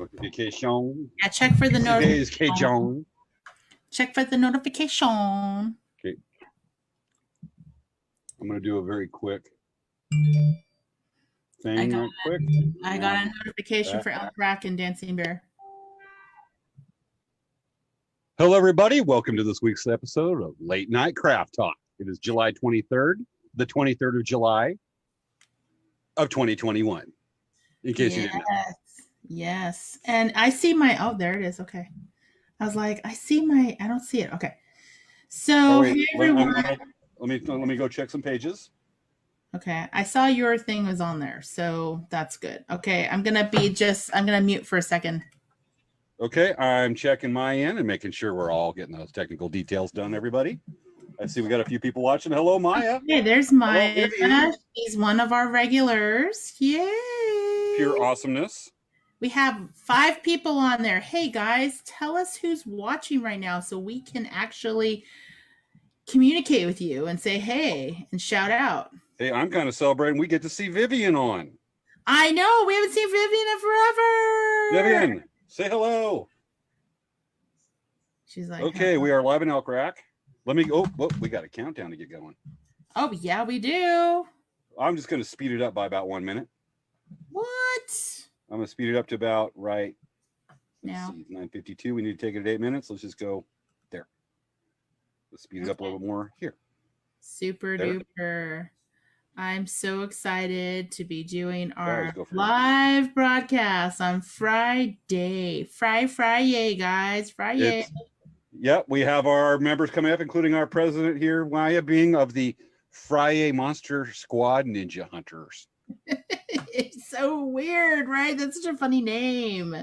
Notification. Yeah, check for the notification. Check for the notification. Okay. I'm going to do a very quick thing. I got a notification for Elk Rack and Dancing Bear. Hello, everybody. Welcome to this week's episode of Late Night Craft Talk. It is July 23rd, the 23rd of July of 2021. In case you didn't know. Yes. And I see my, oh, there it is. Okay. I was like, I don't see it. Okay. So, hey, everyone. Let me go check some pages. Okay. I saw your thing was on there. So that's good. Okay. I'm going to mute for a second. Okay. I'm checking my end and making sure we're all getting those technical details done, everybody. I see we got a few people watching. Hello, Maya. Hey, there's Maya. She's one of our regulars. Yay. Pure awesomeness. We have 5 people on there. Hey, guys, tell us who's watching right now so we can actually communicate with you and say hey and shout out. Hey, I'm kind of celebrating. We get to see Vivian on. I know. We haven't seen Vivian in forever. Vivian, say hello. She's like, okay, we are live in Elk Rack. Let me go. Oh, we got a countdown to get going. Oh, yeah, we do. I'm just going to speed it up by about 1 minute. What? I'm going to speed it up to about right now. 9:52. We need to take it at 8 minutes. Let's just go there. Let's speed it up a little bit more here. Super duper. I'm so excited to be doing our live broadcast on Friday. Friday, guys. Friday. Yep, we have our members coming up, including our president here, Maya, being of the Friday Monster Squad Ninja Hunters. It's so weird, right? That's such a funny name.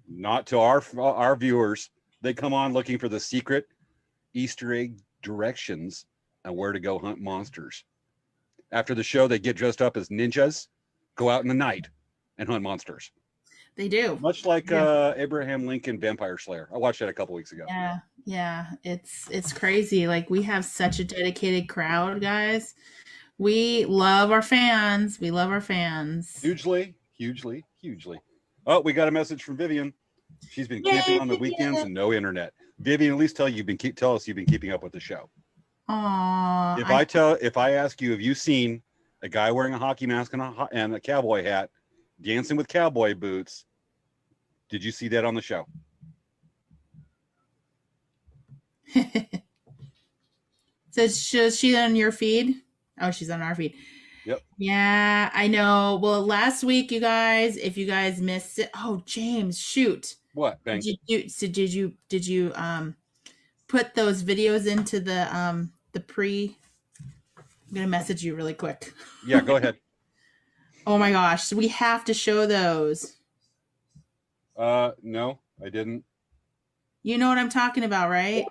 Not to our viewers. They come on looking for the secret Easter egg directions on where to go hunt monsters. After the show, they get dressed up as ninjas, go out in the night, and hunt monsters. They do. Much like Abraham Lincoln Vampire Slayer. I watched that a couple weeks ago. Yeah. It's crazy. Like, we have such a dedicated crowd, guys. We love our fans. Hugely. Oh, we got a message from Vivian. She's been camping on the weekends and no internet. Vivian, at least tell us you've been keeping up with the show. Aww. If I ask you, have you seen a guy wearing a hockey mask and a cowboy hat, dancing with cowboy boots? Did you see that on the show? So is she on your feed? Oh, she's on our feed. Yep. Yeah, I know. Well, last week, you guys, if you guys missed it, oh, James, shoot. What? Did you put those videos into the pre? I'm gonna message you really quick. Yeah, go ahead. Oh my gosh, we have to show those. No, I didn't. You know what I'm talking about, right?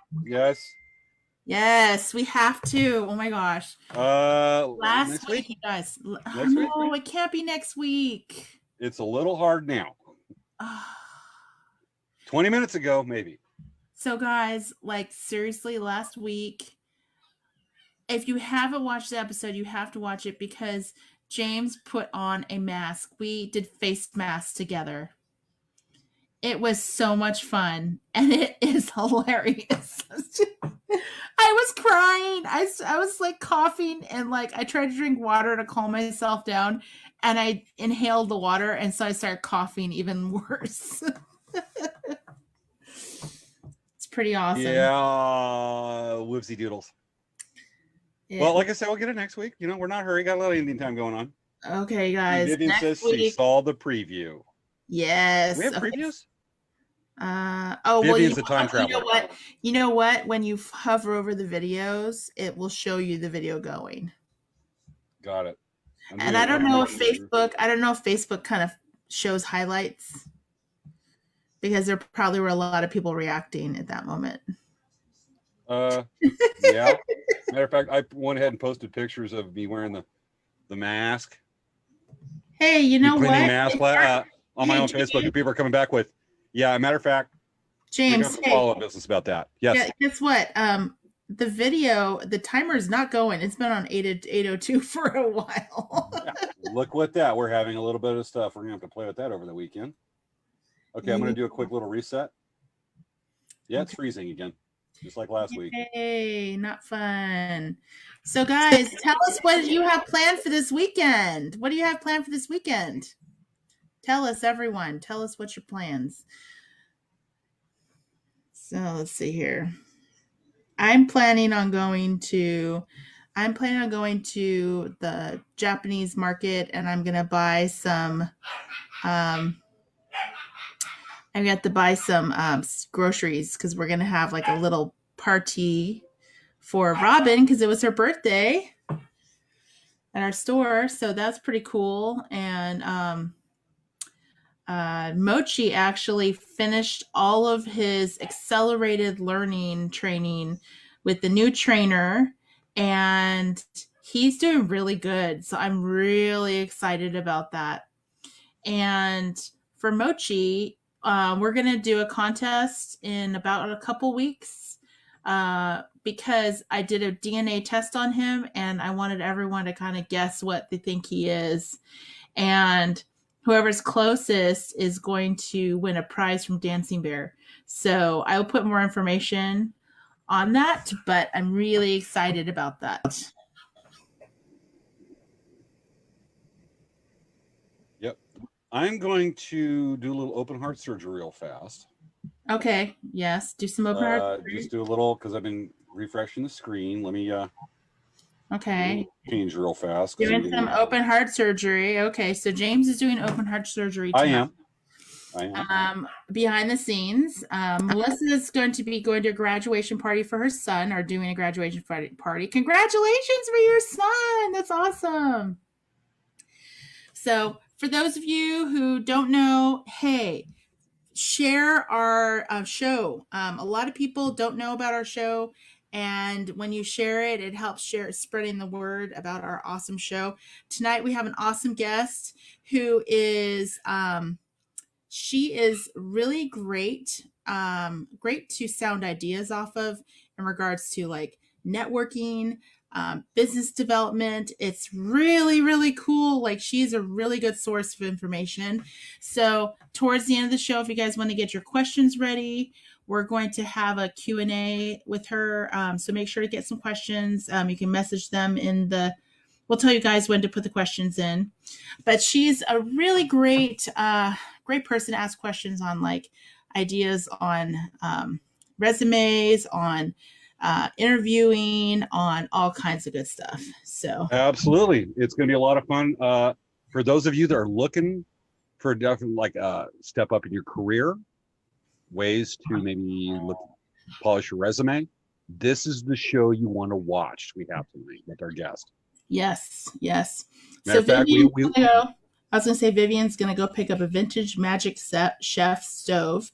Yes, we have to. Oh my gosh. Last week, you guys. No, it can't be next week. It's a little hard now. 20 minutes ago, maybe. So, guys, like, seriously, last week, if you haven't watched the episode, you have to watch it because James put on a mask. We did face masks together. It was so much fun, and it is hilarious. I was crying. I was like coughing, and like I tried to drink water to calm myself down, and I inhaled the water, and so I started coughing even worse. It's pretty awesome. Yeah, whoopsie doodles. Yeah. Well, like I said, we'll get it next week. You know, we're not hurry. Got a lot of Indian time going on. Okay, guys. Vivian says she saw the preview. Yes. We have previews? Vivian's a time traveler. You know what? When you hover over the videos, it will show you the video going. Got it. And I don't know if Facebook kind of shows highlights because there probably were a lot of people reacting at that moment. Yeah. Matter of fact, I went ahead and posted pictures of me wearing the mask. Hey, you know what? Mask on my own Facebook, and people are coming back with, yeah. Matter of fact, James, follow-up business about that. Yes. Yeah, guess what? The video, the timer is not going. It's been on 8:02 for a while. Yeah. Look what that. We're having a little bit of stuff. We're gonna have to play with that over the weekend. Okay, I'm going to do a quick little reset. Yeah, it's freezing again, just like last week. Yay, not fun. So, guys, tell us what you have planned for this weekend. What do you have planned for this weekend? Tell us, everyone. Tell us what's your plans. So, let's see here. I'm planning on going to the Japanese market, and I'm going to buy some I got to buy some groceries because we're gonna have like a little party for Robin because it was her birthday at our store, so that's pretty cool. And Mochi actually finished all of his accelerated learning training with the new trainer, and he's doing really good. So I'm really excited about that. And for Mochi, we're going to do a contest in about a couple weeks because I did a DNA test on him and I wanted everyone to kind of guess what they think he is. And whoever's closest is going to win a prize from Dancing Bear. So I will put more information on that, but I'm really excited about that. Yep. I'm going to do a little open heart surgery real fast. Okay. Yes. Do some open heart surgery. Just do a little because I've been refreshing the screen. Let me okay. Change real fast. Doing some open heart surgery. Okay. So James is doing open heart surgery tonight. I am. Behind the scenes, Melissa is going to a graduation party for her son, or doing a graduation party. Congratulations for your son. That's awesome. So for those of you who don't know, hey, share our show. A lot of people don't know about our show. And when you share it, it helps spreading the word about our awesome show. Tonight, we have an awesome guest who is, she is really great, great to sound ideas off of in regards to like networking, business development. It's really, really cool. Like she's a really good source of information. So towards the end of the show, if you guys want to get your questions ready, we're going to have a Q&A with her. So make sure to get some questions. You can message them we'll tell you guys when to put the questions in. But she's a really great, great person to ask questions on, like ideas on resumes, on interviewing, on all kinds of good stuff. So absolutely, it's going to be a lot of fun for those of you that are looking for a definite step up in your career, ways to maybe polish your resume. This is the show you want to watch. We have tonight with our guest. Yes. Matter of fact, I was going to say Vivian's going to go pick up a vintage Magic Chef stove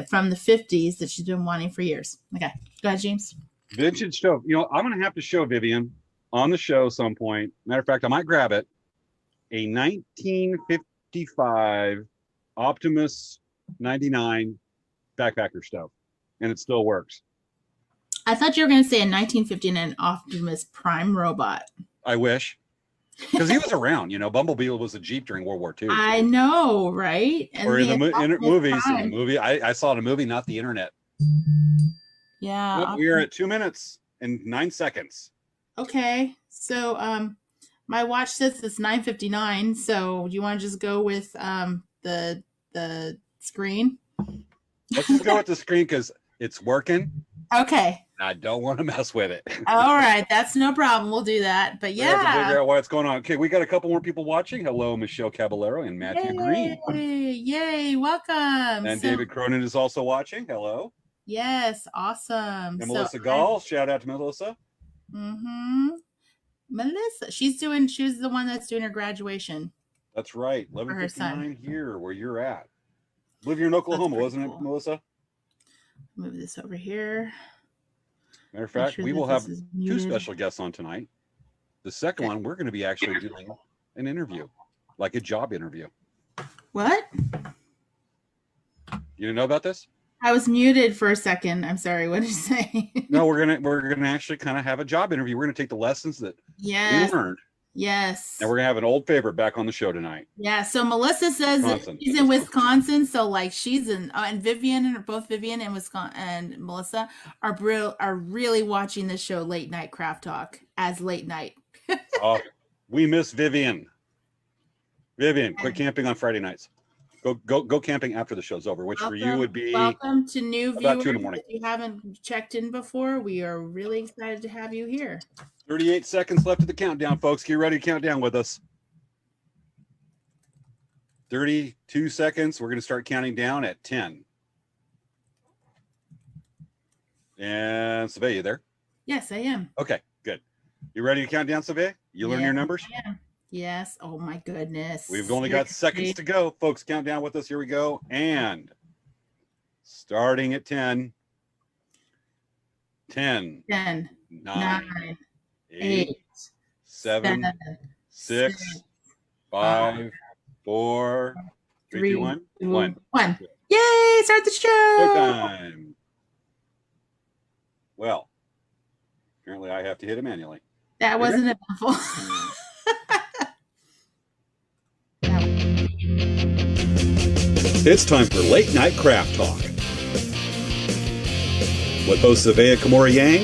from the 50s that she's been wanting for years. Okay, go ahead, James. Vintage stove. I'm going to have to show Vivian on the show some point. Matter of fact, I might grab it. A 1955 Optimus 99 backpacker stove, and it still works. I thought you were going to say a 1959 Optimus Prime robot. I wish. Because he was around, Bumblebee was a Jeep during World War II. I know, right? And or in the movies, I saw it in a movie, not the internet. Yeah. Well, we are at 2 minutes and 9 seconds. Okay. So my watch says it's 9:59. So do you want to just go with the screen? Let's just go with the screen because it's working. Okay. I don't want to mess with it. All right, that's no problem. We'll do that. But yeah, we have to figure out what's going on. Okay, we got a couple more people watching. Hello, Michelle Caballero and Matthew Green. Yay, welcome. And David Cronin is also watching. Hello. Yes, awesome. And Melissa Gall. Shout out to Melissa. Melissa, she was the one that's doing her graduation. That's right. 11:59 here, where you're at. I believe you're in Oklahoma, wasn't it, Melissa? Move this over here. Matter of fact, we will have two special guests on tonight. The second one, we're going to be actually doing an interview, like a job interview. What? You didn't know about this? I was muted for a second. I'm sorry. What did you say? No, we're gonna actually kind of have a job interview. We're gonna take the lessons that we learned Yes. And we're gonna have an old favorite back on the show tonight. Yeah. So Melissa says that she's in Wisconsin. So like she's in, and Vivian and both Vivian and Wisconsin and Melissa are really watching this show, Late Night Craft Talk, as late night. Oh, we miss Vivian. Vivian, quit camping on Friday nights. Go camping after the show's over, which for you would be welcome to new about viewers. 2 in the morning. If you haven't checked in before, we are really excited to have you here. 38 seconds left of the countdown, folks. Get ready to count down with us. 32 seconds. We're going to start counting down at 10. And Svea, you there? Yes, I am. Okay, good. You ready to count down, Svea? You learn your numbers? I am. Yes. Oh my goodness. We've only got seconds to go. Folks, count down with us. Here we go. And starting at 10. 10. 10. 9. 8. 7. 6. 5. 4. 3, 2, 1. 1. Yay! Start the show. Showtime. Well, apparently I have to hit it manually. That wasn't eventful. It's time for Late Night Craft Talk with hosts Svea Yang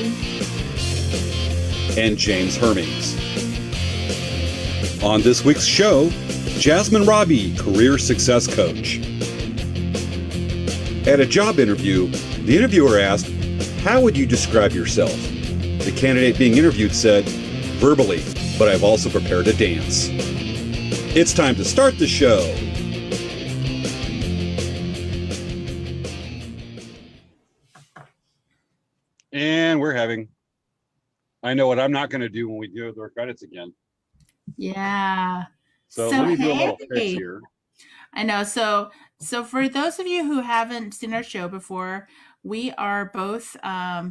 and James Hermings. On this week's show, Jassmine Rabii, career success coach. At a job interview, the interviewer asked, "How would you describe yourself?" The candidate being interviewed said, "Verbally, but I've also prepared a dance." It's time to start the show. And we're having, I know what I'm not going to do when we do the credits again. Yeah. So let me do a little fix here. I know. So for those of you who haven't seen our show before, we are both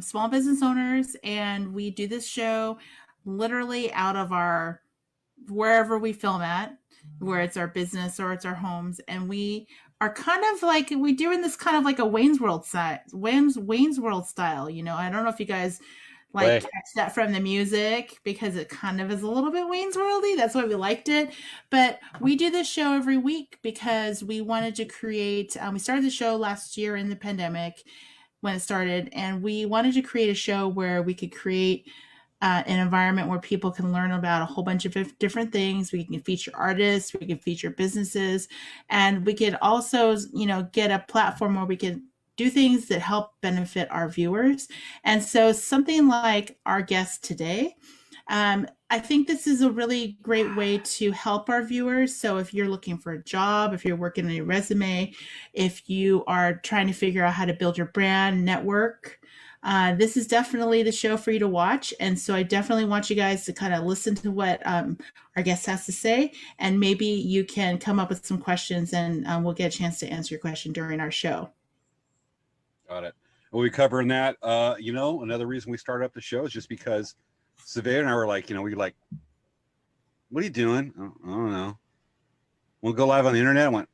small business owners, and we do this show literally out of our wherever we film at, where it's our business or it's our homes, and we are kind of like we doing this kind of like a Wayne's World style. You know, I don't know if you guys catch that from the music, because it kind of is a little bit Wayne's Worldy. That's why we liked it. But we do this show every week because we wanted to create. We started the show last year in the pandemic when it started, and we wanted to create a show where we could create an environment where people can learn about a whole bunch of different things. We can feature artists, we can feature businesses, and we could also, get a platform where we could do things that help benefit our viewers. And so something like our guest today, I think this is a really great way to help our viewers. So if you're looking for a job, if you're working on your resume, if you are trying to figure out how to build your brand network, this is definitely the show for you to watch. And so I definitely want you guys to kind of listen to what our guest has to say, and maybe you can come up with some questions, and we'll get a chance to answer your question during our show. Got it. We'll be covering that. Another reason we started up the show is just because Svea and I were like, what are you doing? I don't know. We'll go live on the internet. I went,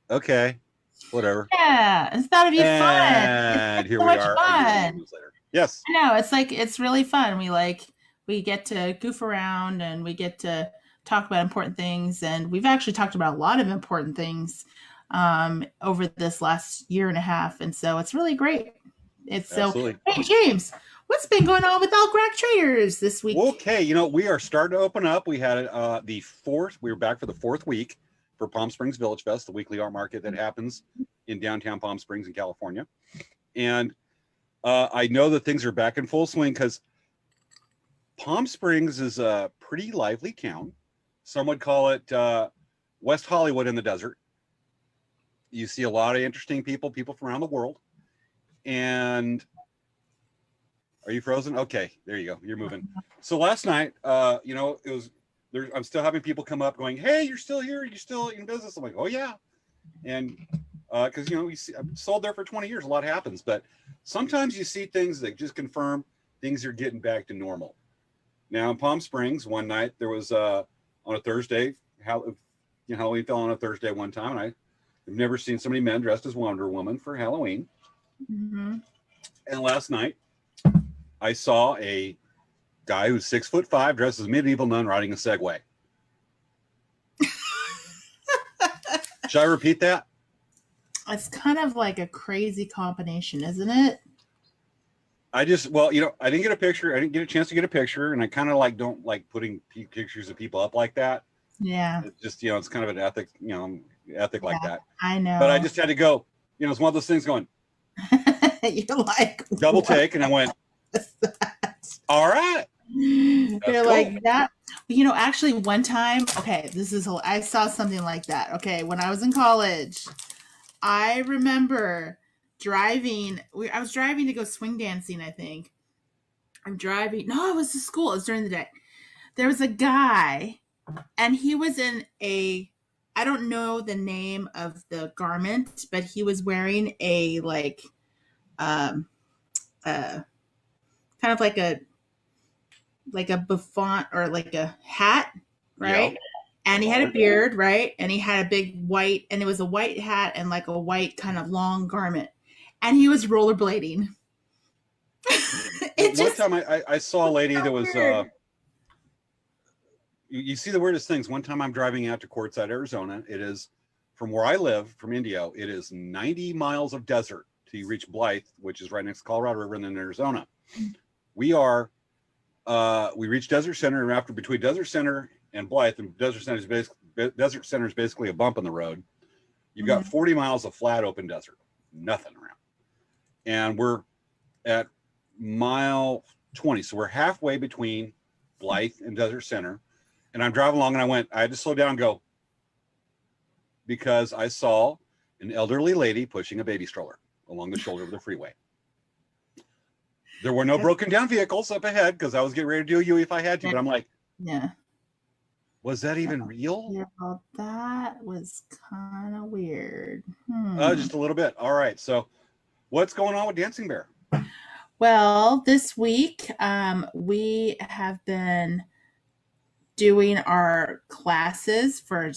okay, whatever. Yeah, it's gotta be fun. And here we are. Fun. Yes. I know, it's really fun. We get to goof around, and we get to talk about important things. And we've actually talked about a lot of important things over this last year and a half. And so it's really great. Absolutely. Hey, James, what's been going on with Elk Rack Traders this week? Okay, we are starting to open up. We had we were back for the 4th week for Palm Springs Village Fest, the weekly art market that happens in downtown Palm Springs in California. And I know that things are back in full swing because Palm Springs is a pretty lively town. Some would call it West Hollywood in the desert. You see a lot of interesting people from around the world. And are you frozen? Okay, there you go. You're moving. So last night, it was there. I'm still having people come up going, "Hey, you're still here? You're still in business?" I'm like, "Oh yeah," and because I've sold there for 20 years, a lot happens. But sometimes you see things that just confirm things are getting back to normal. Now in Palm Springs, one night there was on a Thursday, Halloween fell on a Thursday one time, and I've never seen so many men dressed as Wonder Woman for Halloween. Mm-hmm. And last night, I saw a guy who's 6'5", dressed as a medieval nun riding a Segway. Should I repeat that? It's kind of like a crazy combination, isn't it? I just, well, I didn't get a picture. I didn't get a chance to get a picture, and I kind of like don't like putting pictures of people up like that. Yeah. It's just, it's kind of an ethic, ethic like that. I know. But I just had to go, it's one of those things going. You're like double take, and I went, all right. You're cool. Like that. Actually, one time, okay, I saw something like that. Okay, when I was in college, I remember driving. I was driving to go swing dancing, I think. I'm driving. No, it was to school. It was during the day. There was a guy, and he was in I don't know the name of the garment, but he was wearing a kind of like a bouffant or like a hat, right? Yeah. And he had a beard, right? And he had a big white, and it was a white hat and like a white kind of long garment. And he was rollerblading. One time I saw a lady that was, you see the weirdest things. One time I'm driving out to Quartzsite, Arizona. It is, from where I live, from Indio, it is 90 miles of desert till you reach Blythe, which is right next to Colorado River and then Arizona. We reached Desert Center, and after between Desert Center and Blythe, and Desert Center is basically a bump in the road. You've got 40 miles of flat open desert, nothing around. And we're at mile 20. So we're halfway between Blythe and Desert Center. And I'm driving along, and I had to slow down and go, because I saw an elderly lady pushing a baby stroller along the shoulder of the freeway. There were no broken down vehicles up ahead because I was getting ready to do a U if I had to. But I'm like, yeah, was that even real? Yeah, well, that was kind of weird. Just a little bit. All right. So what's going on with Dancing Bear? Well, this week we have been doing our classes for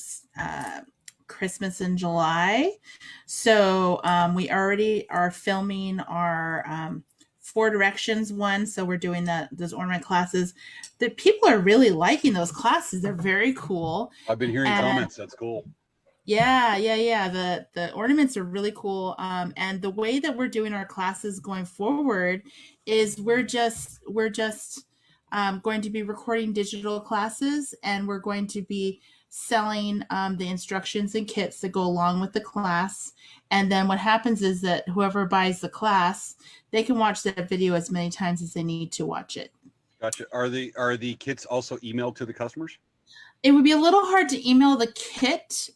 Christmas in July. So we already are filming our Four Directions one. So we're doing those ornament classes. The people are really liking those classes. They're very cool. I've been hearing comments. That's cool. Yeah. The ornaments are really cool. And the way that we're doing our classes going forward is we're just going to be recording digital classes, and we're going to be selling the instructions and kits that go along with the class. And then what happens is that whoever buys the class, they can watch that video as many times as they need to watch it. Gotcha. Are the kits also emailed to the customers? It would be a little hard to email the kit.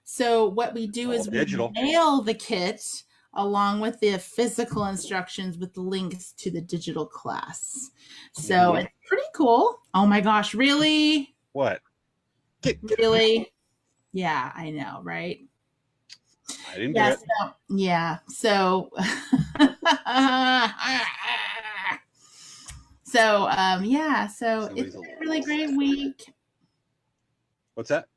So what we do is we mail the kit along with the physical instructions with the links to the digital class. So it's pretty cool. Oh my gosh, really? What? Really? Yeah, I know, right? I didn't get it. So it's been a really great week. What's that?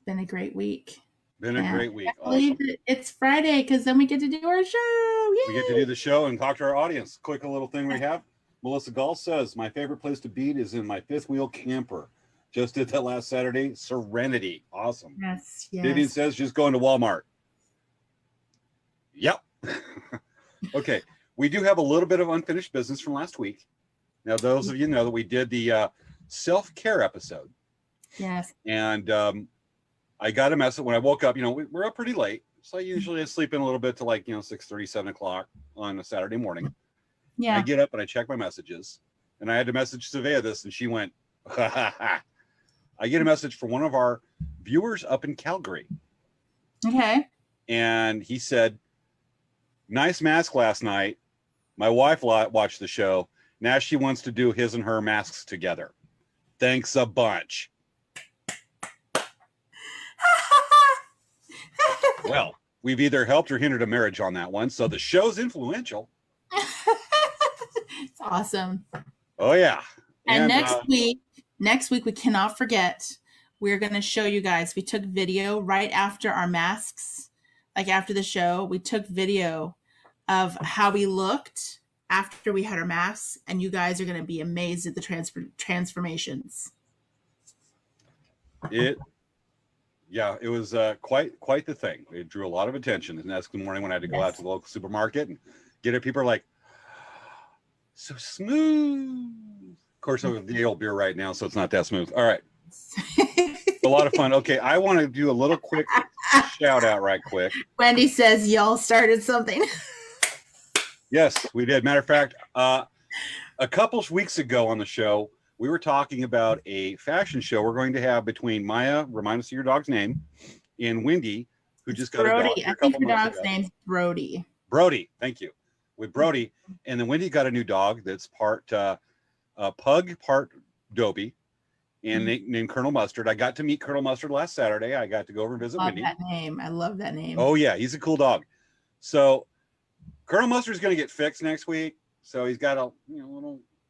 Been a great week. Been a great week. I believe it's Friday because then we get to do our show. Yay! We get to do the show and talk to our audience. Quick little thing we have. Melissa Gall says, my favorite place to beat is in my fifth wheel camper. Just did that last Saturday. Serenity. Awesome. Yes. Vivian says, just going to Walmart. Yep. Okay. We do have a little bit of unfinished business from last week. Now, those of you know that we did the self-care episode. Yes. And I got a message when I woke up. We're up pretty late. So I usually sleep in a little bit to 6:30, 7 o'clock on a Saturday morning. Yeah. I get up and I check my messages. And I had to message Svea this, and she went, ha, ha, ha. I get a message from one of our viewers up in Calgary. Okay. And he said, nice mask last night. My wife watched the show. Now she wants to do his and her masks together. Thanks a bunch. Well, we've either helped or hindered a marriage on that one. So the show's influential. It's awesome. Oh, yeah. And next week, we cannot forget, we're going to show you guys. We took video right after our masks, after the show. We took video of how we looked after we had our masks, and you guys are going to be amazed at the transformations. Yeah, it was quite the thing. It drew a lot of attention. And that's the morning when I had to go out to the local supermarket and get it. People are like, so smooth. Of course, I'm the old beer right now, so it's not that smooth. All right. A lot of fun. Okay, I want to do a little quick shout out right quick. Wendy says y'all started something. Yes, we did. Matter of fact, a couple weeks ago on the show, we were talking about a fashion show we're going to have between Maya, remind us of your dog's name, and Wendy, who just got Brody. a dog. I think your dog's name's Brody. Brody, thank you. With Brody, and then Wendy got a new dog that's part pug, part Dobie, and named Colonel Mustard. I got to meet Colonel Mustard last Saturday. I got to go over and visit Wendy. That name. I love that name. Oh yeah, he's a cool dog. So Colonel Mustard's going to get fixed next week. So he's got a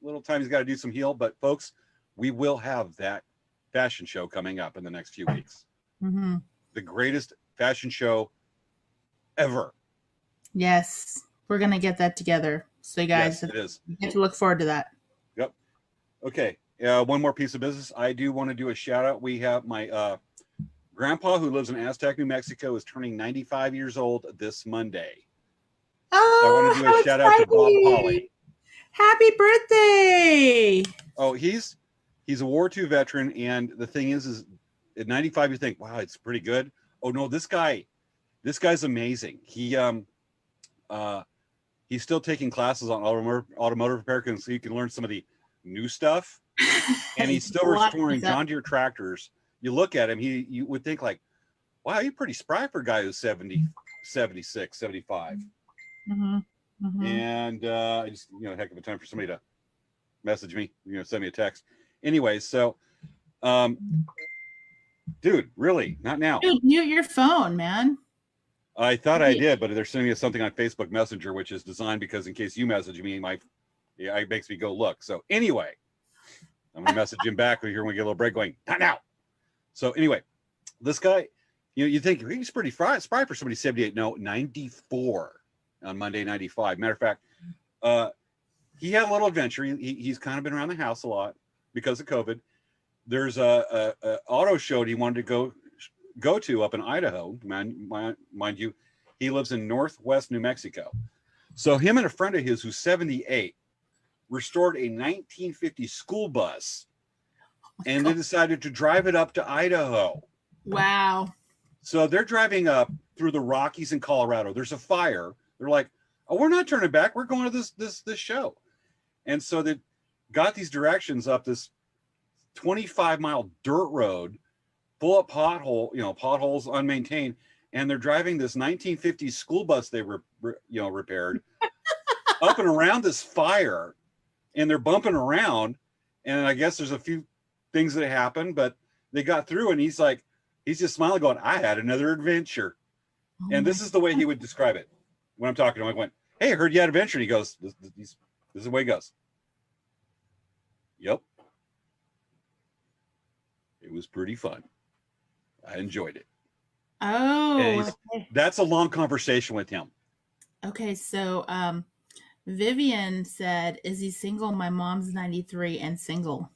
little time. He's got to do some heal. But folks, we will have that fashion show coming up in the next few weeks. Mm-hmm. The greatest fashion show ever. Yes, we're going to get that together. So you guys get to look forward to that. Yep. Okay. One more piece of business. I do want to do a shout out. We have my grandpa who lives in Aztec, New Mexico, is turning 95 years old this Monday. Oh, so I want to do a shout out to Bob Polly. Happy birthday! Oh, he's a War II veteran, and the thing is at 95 you think, wow, it's pretty good. Oh no, this guy's amazing. He's still taking classes on automotive repair, so he can learn some of the new stuff. And he's still restoring John Deere tractors. You look at him, you would think like, wow, you're pretty spry for a guy who's 70, 76, 75. Mm-hmm. Mm-hmm. And I just, heck of a time for somebody to message me, send me a text. Anyway, so, dude, really, not now. Dude, mute your phone, man. I thought I did, but they're sending us something on Facebook Messenger, which is designed because in case you message me, it makes me go look. So anyway, I'm going to message him back here when we get a little break going, not now. So anyway, this guy, you think he's pretty spry for somebody 78. No, 94 on Monday, 95. Matter of fact, he had a little adventure. He's kind of been around the house a lot because of COVID. There's a auto show he wanted to go to up in Idaho. Mind you, he lives in northwest New Mexico. So him and a friend of his who's 78 restored a 1950 school bus, and they decided to drive it up to Idaho. Wow. So they're driving up through the Rockies in Colorado. There's a fire. They're like, oh, we're not turning back. We're going to this show. And so they got these directions up this 25-mile dirt road full of potholes unmaintained. And they're driving this 1950 school bus they repaired up and around this fire, and they're bumping around. And I guess there's a few things that happened, but they got through, and he's just smiling going, I had another adventure. Oh, and this is the way he would describe it when I'm talking to him. I went, hey, I heard you had an adventure. And he goes, this is the way it goes. Yep. It was pretty fun. I enjoyed it. Oh, okay. That's a long conversation with him. Okay, so Vivian said, is he single? My mom's 93 and single.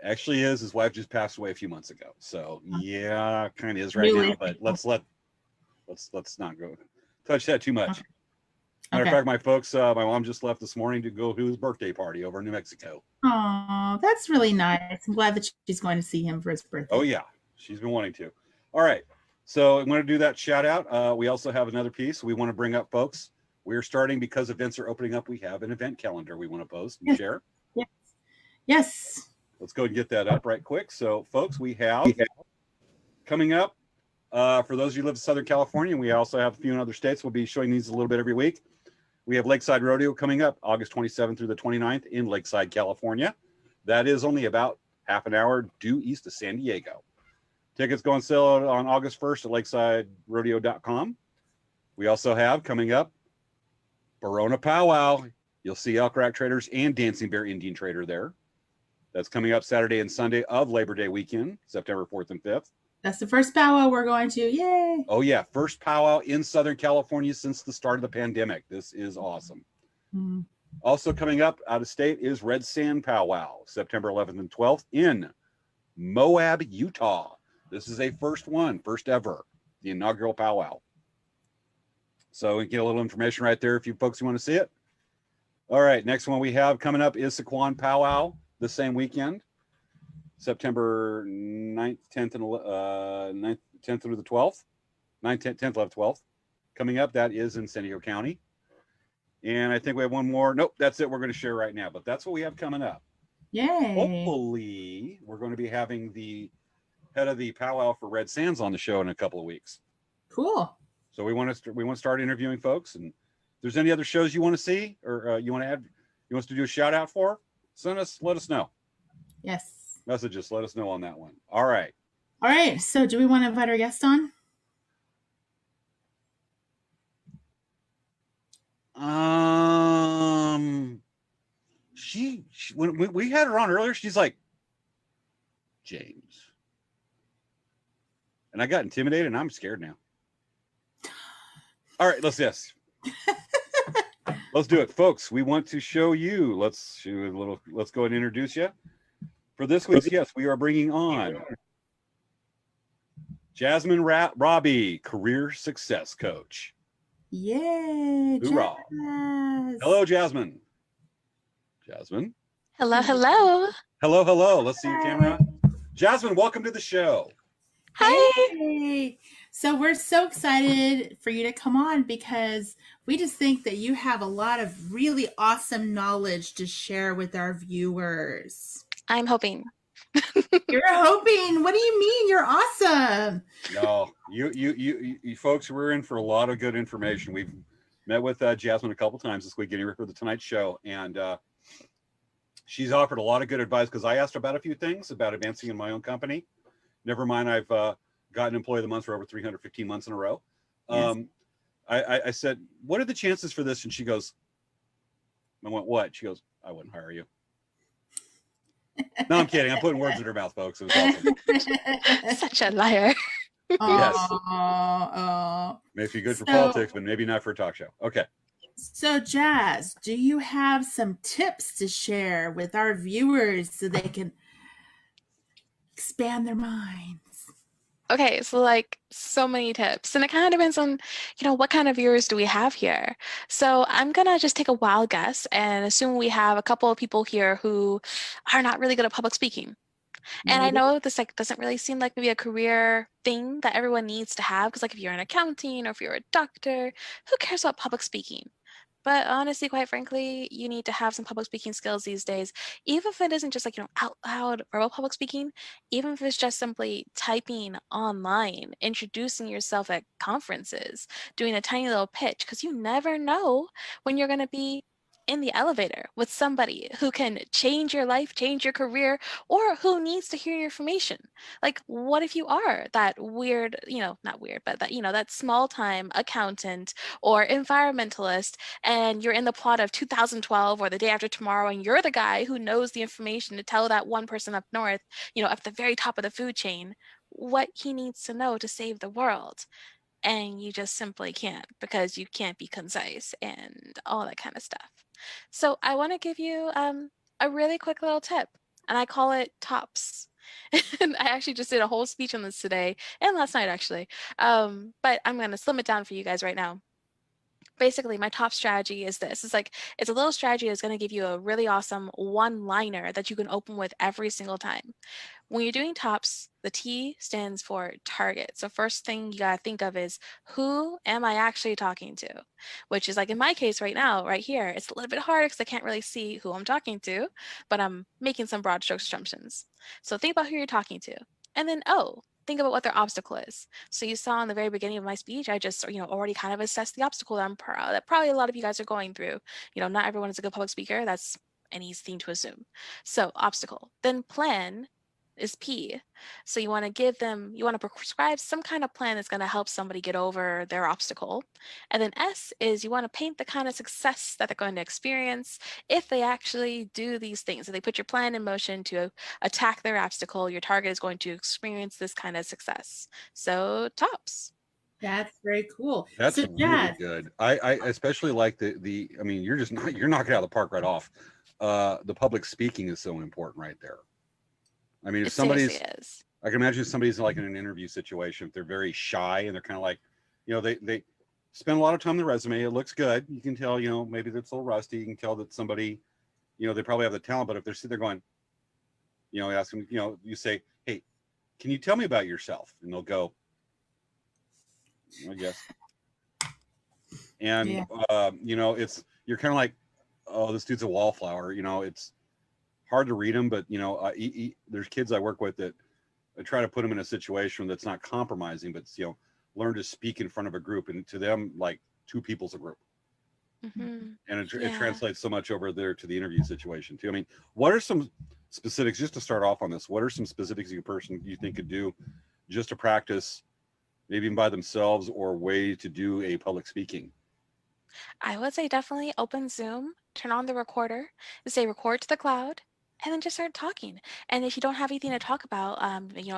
Actually his wife just passed away a few months ago. So yeah, kind of is right now, but let's not go touch that too much. Matter of fact, my mom just left this morning to go to his birthday party over in New Mexico. Oh, that's really nice. I'm glad that she's going to see him for his birthday. Oh yeah, she's been wanting to. All right, so I'm going to do that shout out. We also have another piece we want to bring up, folks. We're starting, because events are opening up, we have an event calendar we want to post and share. Yes. Let's go and get that up right quick. So folks, we have coming up, for those of you who live in Southern California, and we also have a few in other states, we'll be showing these a little bit every week. We have Lakeside Rodeo coming up August 27th through the 29th in Lakeside, California. That is only about half an hour due east of San Diego. Tickets go on sale on August 1st at lakesiderodeo.com. We also have coming up Verona Pow Wow. You'll see Elk Rack Traders and Dancing Bear Indian Trader there. That's coming up Saturday and Sunday of Labor Day weekend, September 4th and 5th. That's the first powwow we're going to. Yay. Oh, yeah. First powwow in Southern California since the start of the pandemic. This is awesome. Mm-hmm. Also coming up out of state is Red Sand Pow Wow, September 11th and 12th in Moab, Utah. This is a first ever, the inaugural powwow. So we get a little information right there if you folks want to see it. All right, next one we have coming up is Saquon Powwow the same weekend, September 9th, 10th, and 9th, 10th through the 12th. 9th, 10th, 11th, 12th. Coming up, that is in San Diego County. And I think we have one more. Nope, that's it we're going to share right now. But that's what we have coming up. Yay. Hopefully, we're going to be having the head of the powwow for Red Sands on the show in a couple of weeks. Cool. So we want to start interviewing folks. And if there's any other shows you want to see or you want to add, you want us to do a shout out for, let us know. Yes. Message us, let us know on that one. All right. All right. So do we want to invite our guest on? She when we had her on earlier, she's like, James. And I got intimidated and I'm scared now. All right, let's do it, folks. We want to show you. Let's go and introduce you. For this week's guest, we are bringing on Jassmine Rabii, career success coach. Yay! Hoorah. Jazz. Hello, Jassmine. Jassmine. Hello. Let's see your camera. Jassmine, welcome to the show. Hi. Hey. So we're so excited for you to come on because we just think that you have a lot of really awesome knowledge to share with our viewers. I'm hoping. You're hoping. What do you mean? You're awesome. No, you folks, we're in for a lot of good information. We've met with Jassmine a couple times this week getting ready for the Tonight Show, and she's offered a lot of good advice because I asked about a few things about advancing in my own company. Never mind, I've gotten Employee of the Month for over 315 months in a row. Yes. I said, what are the chances for this? And she goes, I went, what? She goes, I wouldn't hire you. No, I'm kidding. I'm putting words in her mouth, folks. It was awesome. Such a liar. Yes. Maybe good for politics, but maybe not for a talk show. Okay. So, Jazz, do you have some tips to share with our viewers so they can expand their minds? Okay, so like so many tips, and it kind of depends on, what kind of viewers do we have here. So I'm gonna just take a wild guess and assume we have a couple of people here who are not really good at public speaking. And I know this doesn't really seem like maybe a career thing that everyone needs to have, because like if you're in accounting or if you're a doctor, who cares about public speaking? But honestly, quite frankly, you need to have some public speaking skills these days, even if it isn't just like, out loud verbal public speaking, even if it's just simply typing online, introducing yourself at conferences, doing a tiny little pitch, because you never know when you're going to be in the elevator with somebody who can change your life, change your career, or who needs to hear your information. Like, what if you are that weird, not weird, but that, that small time accountant or environmentalist, and you're in the plot of 2012 or the day after tomorrow, and you're the guy who knows the information to tell that one person up north, at the very top of the food chain, what he needs to know to save the world. And you just simply can't, because you can't be concise and all that kind of stuff. So I want to give you a really quick little tip, and I call it TOPS. And I actually just did a whole speech on this today and last night, actually. But I'm going to slim it down for you guys right now. Basically, my top strategy is this. It's a little strategy that's going to give you a really awesome one-liner that you can open with every single time. When you're doing TOPS, the T stands for target. So first thing you got to think of is, who am I actually talking to? Which is like in my case right now, right here, it's a little bit hard because I can't really see who I'm talking to, but I'm making some broad strokes assumptions. So think about who you're talking to. And then think about what their obstacle is. So you saw in the very beginning of my speech, I just, already kind of assessed the obstacle that probably a lot of you guys are going through. Not everyone is a good public speaker. That's an easy thing to assume. So obstacle. Then plan is P. So you want to prescribe some kind of plan that's going to help somebody get over their obstacle. And then S is you want to paint the kind of success that they're going to experience if they actually do these things. If they put your plan in motion to attack their obstacle, your target is going to experience this kind of success. So TOPS. That's very cool. That's really good. I especially like you're knocking it out of the park right off. The public speaking is so important right there. I mean, if It seriously somebody's, is. I can imagine somebody's like in an interview situation, if they're very shy and they're kind of like, they spend a lot of time on the resume. It looks good. You can tell, maybe that's a little rusty. You can tell that somebody, they probably have the talent, but if they're sitting there going, ask them, you say, hey, can you tell me about yourself? And they'll go, I guess. And, Yeah. you're kind of like, oh, this dude's a wallflower. It's hard to read them, but, there's kids I work with that I try to put them in a situation that's not compromising, but, learn to speak in front of a group. And to them, like, two people's a group. Mm-hmm. And it Yeah. translates so much over there to the interview situation too. I mean, what are some specifics, just to start off on this, what are some specifics a person you think could do just to practice, maybe even by themselves, or way to do a public speaking? I would say definitely open Zoom, turn on the recorder, and say record to the cloud, and then just start talking. And if you don't have anything to talk about,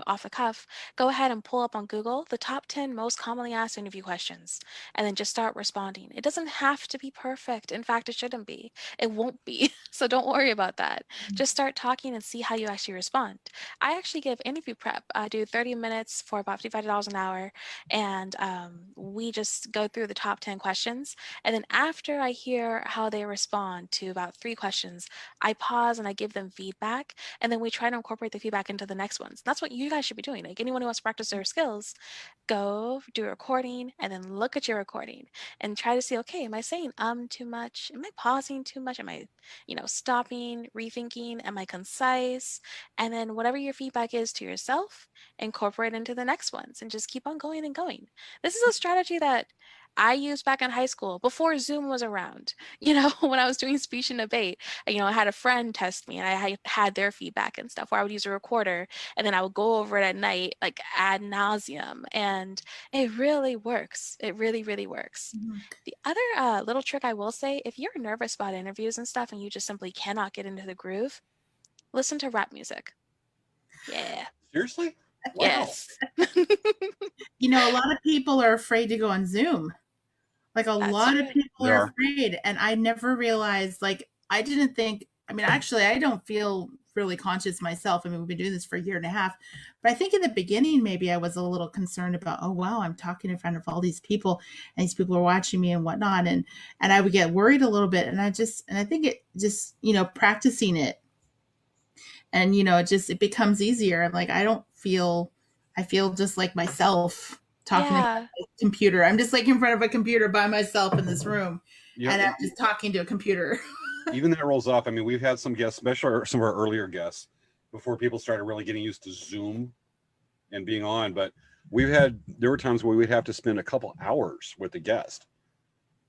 off the cuff, go ahead and pull up on Google the top 10 most commonly asked interview questions, and then just start responding. It doesn't have to be perfect. In fact, it shouldn't be. It won't be. So don't worry about that. Just start talking and see how you actually respond. I actually give interview prep. I do 30 minutes for about $55 an hour, and we just go through the top 10 questions. And then after I hear how they respond to about 3 questions, I pause and I give them feedback. And then we try to incorporate the feedback into the next ones. That's what you guys should be doing. Like anyone who wants to practice their skills, go do a recording and then look at your recording and try to see, okay, am I saying too much? Am I pausing too much? Am I, stopping, rethinking? Am I concise? And then whatever your feedback is to yourself, incorporate into the next ones and just keep on going and going. This is a strategy that I used back in high school before Zoom was around. When I was doing speech and debate, I had a friend test me and I had their feedback and stuff where I would use a recorder and then I would go over it at night, like ad nauseum. And it really works. It really, really works. Mhm. The other little trick I will say, if you're nervous about interviews and stuff and you just simply cannot get into the groove, listen to rap music. Yeah. Seriously? Wow. Yes. A lot of people are afraid to go on Zoom. Like a That's lot of true. people There are are. afraid. And I never realized, like, I didn't think, actually, I don't feel really conscious myself. We've been doing this for a year and a half. But I think in the beginning, maybe I was a little concerned about, oh, wow, I'm talking in front of all these people and these people are watching me and whatnot. And I would get worried a little bit. And I think it just, practicing it and, it becomes easier. I'm like, I feel just like myself talking to Yeah. a computer. I'm just like in front of a computer by myself in this room, and I'm just talking to a computer. Even that rolls off. I mean, we've had some guests, especially some of our earlier guests, before people started really getting used to Zoom and being on. But there were times where we'd have to spend a couple hours with the guest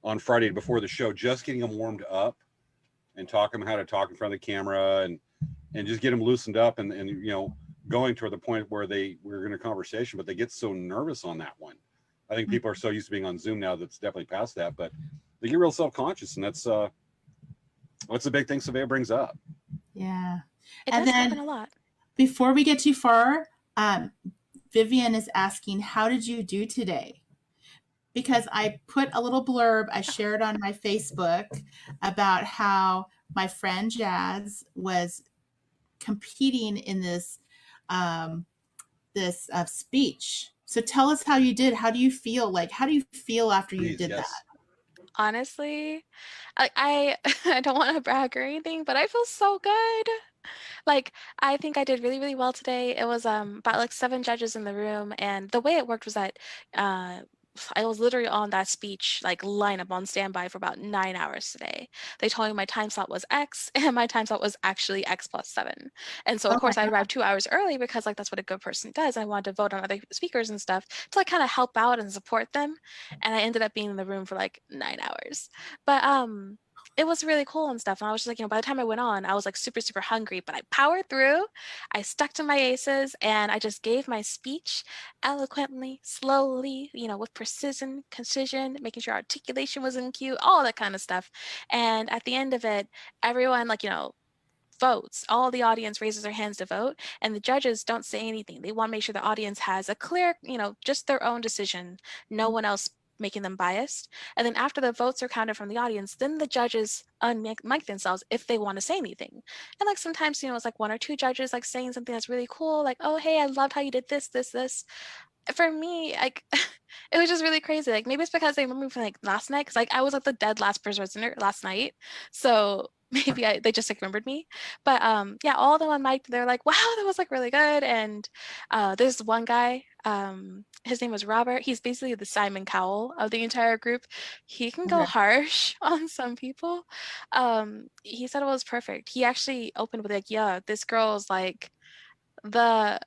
on Friday before the show, just getting them warmed up and talk them how to talk in front of the camera and just get them loosened up and going toward the point where we're in a conversation, but they get so nervous on that one. I think people are so used to being on Zoom now that's definitely past that, but they get real self-conscious, and that's a big thing Svea brings up. Yeah. It And does then happen a lot. before we get too far, Vivian is asking, how did you do today? Because I put a little blurb I shared on my Facebook about how my friend Jazz was competing in this speech. So tell us how you did. How do you feel? Like, how do you feel after you Please, did yes. that? Honestly, I I don't want to brag or anything, but I feel so good. Like I think I did really, really well today. It was about like 7 judges in the room, and the way it worked was that uh I was literally on that speech like lineup on standby for about 9 hours today. They told me my time slot was X and my time slot was actually X plus 7. And so of Oh my course I God. arrived 2 hours early because like that's what a good person does. I wanted to vote on other speakers and stuff to like kind of help out and support them. And I ended up being in the room for like 9 hours. But it was really cool and stuff. And I was just like, by the time I went on, I was like super, super hungry, but I powered through. I stuck to my aces and I just gave my speech eloquently, slowly, with precision, concision, making sure articulation was in cue, all that kind of stuff. And at the end of it, everyone, votes. All the audience raises their hands to vote, and the judges don't say anything. They want to make sure the audience has a clear, just their own decision. No one else making them biased. And then after the votes are counted from the audience, then the judges unmic themselves if they want to say anything. And like sometimes, you know, it's like one or two judges like saying something that's really cool, like, oh, hey, I loved how you did this. For me, like it was just really crazy. Like maybe it's because they remember me from like last night, because like I was like the dead last prisoner last night. So maybe they just like remembered me. But yeah, all of them on mic, they're like, wow, that was like really good. And there's one guy, his name was Robert. He's basically the Simon Cowell of the entire group. He can go Okay. harsh on some people. He said it was perfect. He actually opened with like, yeah, this girl's like the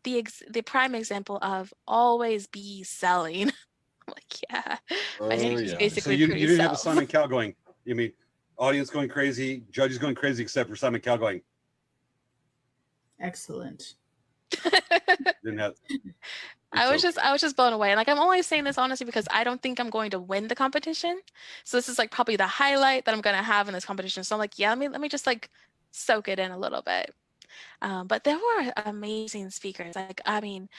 the prime example of always be selling. I'm like, yeah, my Oh energy is yeah. So basically you pretty didn't have the self. Simon Cowell going. You mean audience going crazy, judges going crazy, except for Simon Cowell going. Excellent. Didn't have. I was okay. just blown away. Like I'm only saying this honestly because I don't think I'm going to win the competition. So this is like probably the highlight that I'm gonna have in this competition. So I'm like, yeah, let me just like soak it in a little bit. But there were amazing speakers. Like, I mean,